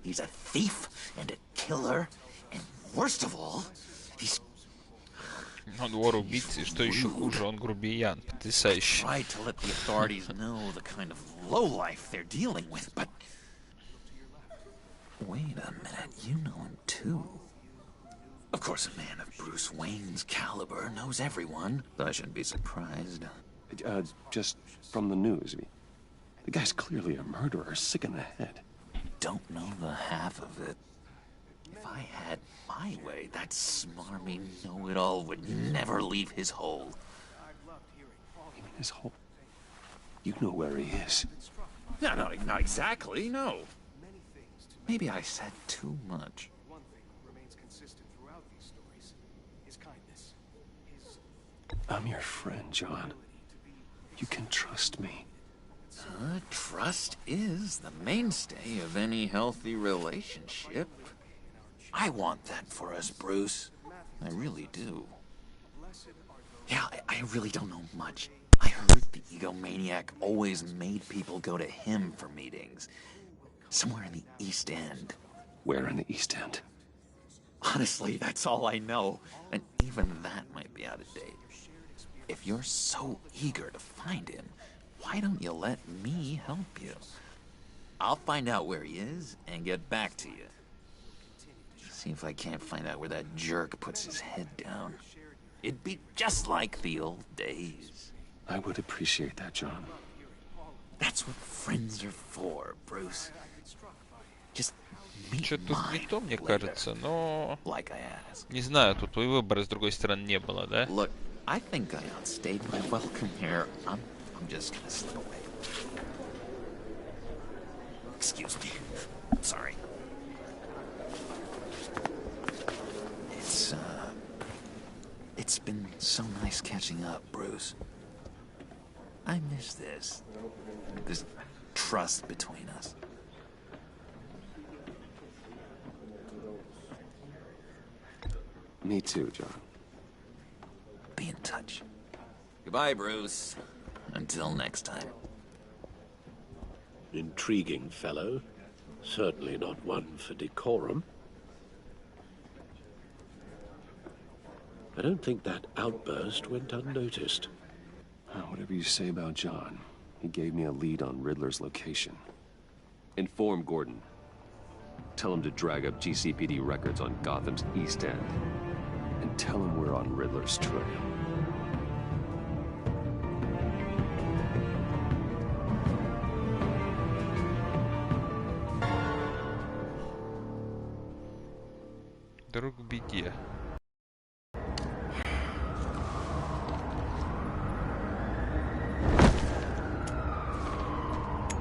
S4: He's a thief and a killer, and worst of all, he's...
S1: Он вор-убийца, и что еще хуже, он грубиян. Потрясающе.
S4: Tried to let the authorities know the kind of lowlife they're dealing with, but... Wait a minute, you know him too. Of course, a man of Bruce Wayne's caliber knows everyone. I shouldn't be surprised.
S2: Just from the news. The guy's clearly a murderer, sick in the head.
S4: Don't know the half of it. If I had my way, that smarmy know-it-all would never leave his hole.
S2: You mean his hole? You know where he is.
S4: No, not exactly, no. Maybe I said too much.
S22: One thing remains consistent throughout these stories. His kindness.
S2: I'm your friend, John. You can trust me.
S4: Trust is the mainstay of any healthy relationship. I want that for us, Bruce. I really do. Yeah, I really don't know much. I heard the egomaniac always made people go to him for meetings. Somewhere in the East End.
S2: Where in the East End?
S4: Honestly, that's all I know. And even that might be out of date. If you're so eager to find him, why don't you let me help you? I'll find out where he is and get back to you. See if I can't find out where that jerk puts his head down. It'd be just like the old days.
S2: I would appreciate that, John.
S4: That's what friends are for, Bruce. Just
S1: Что-то тут не то, мне кажется, но...
S4: Like I asked.
S1: Не знаю, тут и выбора с другой стороны не было, да?
S4: Look, I think I outstayed my welcome here. I'm just gonna slip away. Excuse me. Sorry. It's been so nice catching up, Bruce. I miss this trust between us.
S2: Me too, John.
S4: Be in touch. Goodbye, Bruce. Until next time.
S18: Intriguing fellow. Certainly not one for decorum. I don't think that outburst went unnoticed.
S2: Whatever you say about John, He gave me a lead on Riddler's location. Inform Gordon. Tell him to drag up GCPD records on Gotham's East End. And tell him we're on Riddler's trail.
S1: Друг в беде.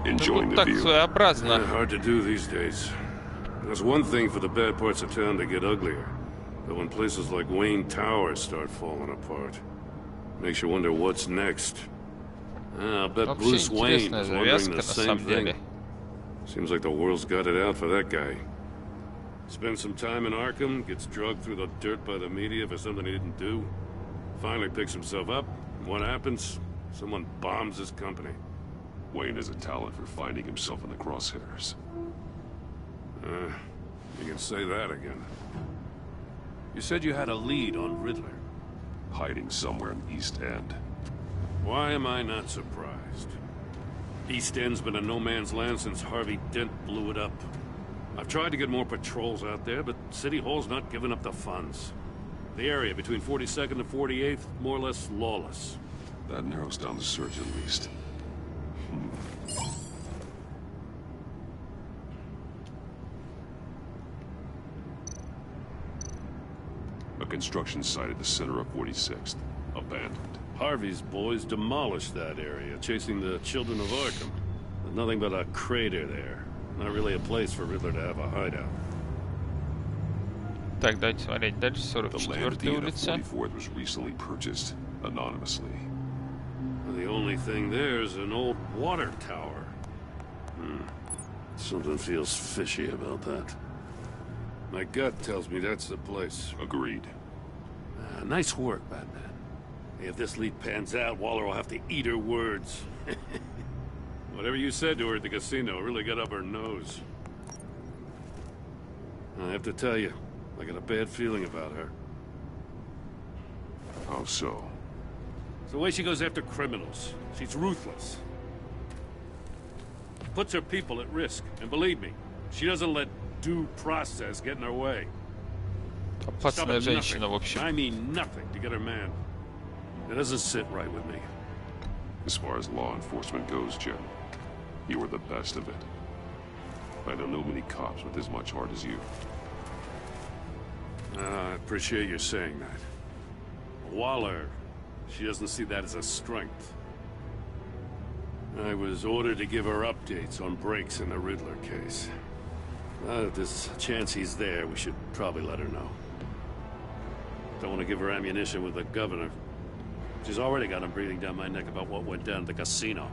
S9: Enjoying the view.
S10: Hard to do these days. There's one thing for the bad parts of town to get uglier, but when places like Wayne Tower start falling apart, makes you wonder what's next. I bet Bruce Wayne is wondering the same thing. Seems like the world's got it out for that guy. Spends some time in Arkham, gets drugged through the dirt by the media for something he didn't do. Finally picks himself up. What happens? Someone bombs his company.
S9: Wayne has a talent for finding himself in the crosshairs.
S10: You can say that again. You said you had a lead on Riddler.
S9: Hiding somewhere in East End.
S10: Why am I not surprised? East End's been a no-man's land since Harvey Dent blew it up. I've tried to get more patrols out there, but City Hall's not giving up the funds. The area between 42nd and 48th, more or less lawless.
S9: That narrows down the search at least. A construction site at the center of 46th. Abandoned.
S10: Harvey's boys demolished that area, chasing the children of Arkham. There's nothing but a crater there. Not really a place for Riddler to have a hideout.
S1: Так, давайте смотреть дальше. 44-я улица.
S9: 44th was recently purchased anonymously.
S10: The only thing there's an old water tower. Something feels fishy about that. My gut tells me that's the place.
S9: Agreed.
S10: Nice work, Batman. If this lead pans out, Waller will have to eat her words. Whatever you said to her at the casino really got up her nose. I have to tell you, I got a bad feeling about her.
S9: How so?
S10: It's the way she goes after criminals. She's ruthless. Puts her people at risk. And believe me, she doesn't let due process get in her way.
S1: Опасная женщина, в общем.
S10: I mean nothing to get her man. It doesn't sit right with me.
S9: As far as law enforcement goes, Jim, you are the best of it. I don't know many cops with as much heart as you.
S10: I appreciate you saying that. Waller, she doesn't see that as a strength. I was ordered to give her updates on breaks in the Riddler case. If there's a chance he's there, we should probably let her know. Don't want to give her ammunition with the governor. She's already got him breathing down my neck about what went down at the casino.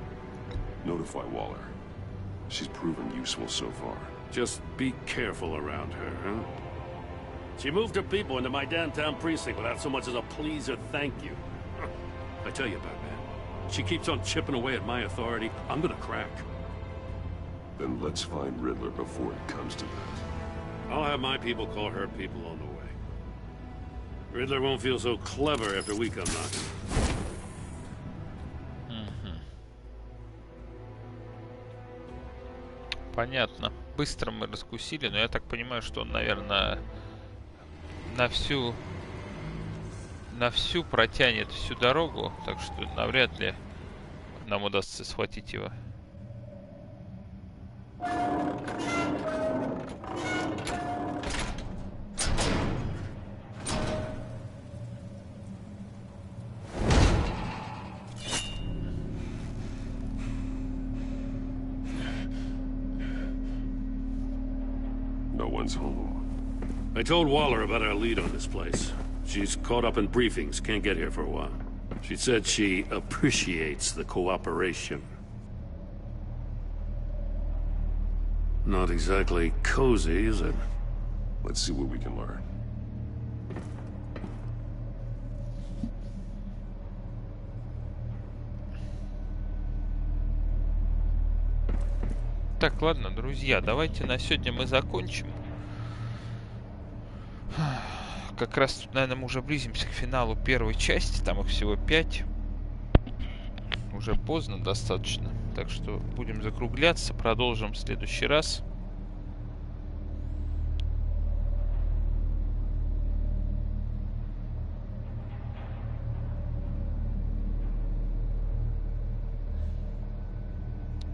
S9: Notify Waller. She's proven useful so far.
S10: Just be careful around her, huh? She moved her people into my downtown precinct without so much as a please or thank you. I tell you, Batman, she keeps on chipping away at my authority, I'm gonna crack.
S9: Then let's find Riddler before it comes to that.
S10: I'll have my people call her people on the way. Riddler won't feel so clever after we come knocking.
S1: Понятно. Быстро мы раскусили, но я так понимаю, что он, наверное, на всю протянет всю дорогу, так что навряд ли нам удастся схватить его.
S9: No one's home.
S10: I told Waller about our lead on this place. She's caught up in briefings, can't get here for a while. She said she appreciates the cooperation. Not exactly cozy, is it?
S9: Let's see what we can learn.
S1: Так, ладно, друзья, давайте на сегодня мы закончим. Как раз тут, наверное, мы уже близимся к финалу первой части. Там их всего 5. Уже поздно достаточно. Так что будем закругляться, продолжим в следующий раз.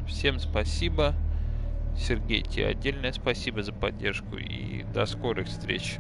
S1: Всем спасибо. Сергей, тебе отдельное спасибо за поддержку и до скорых встреч.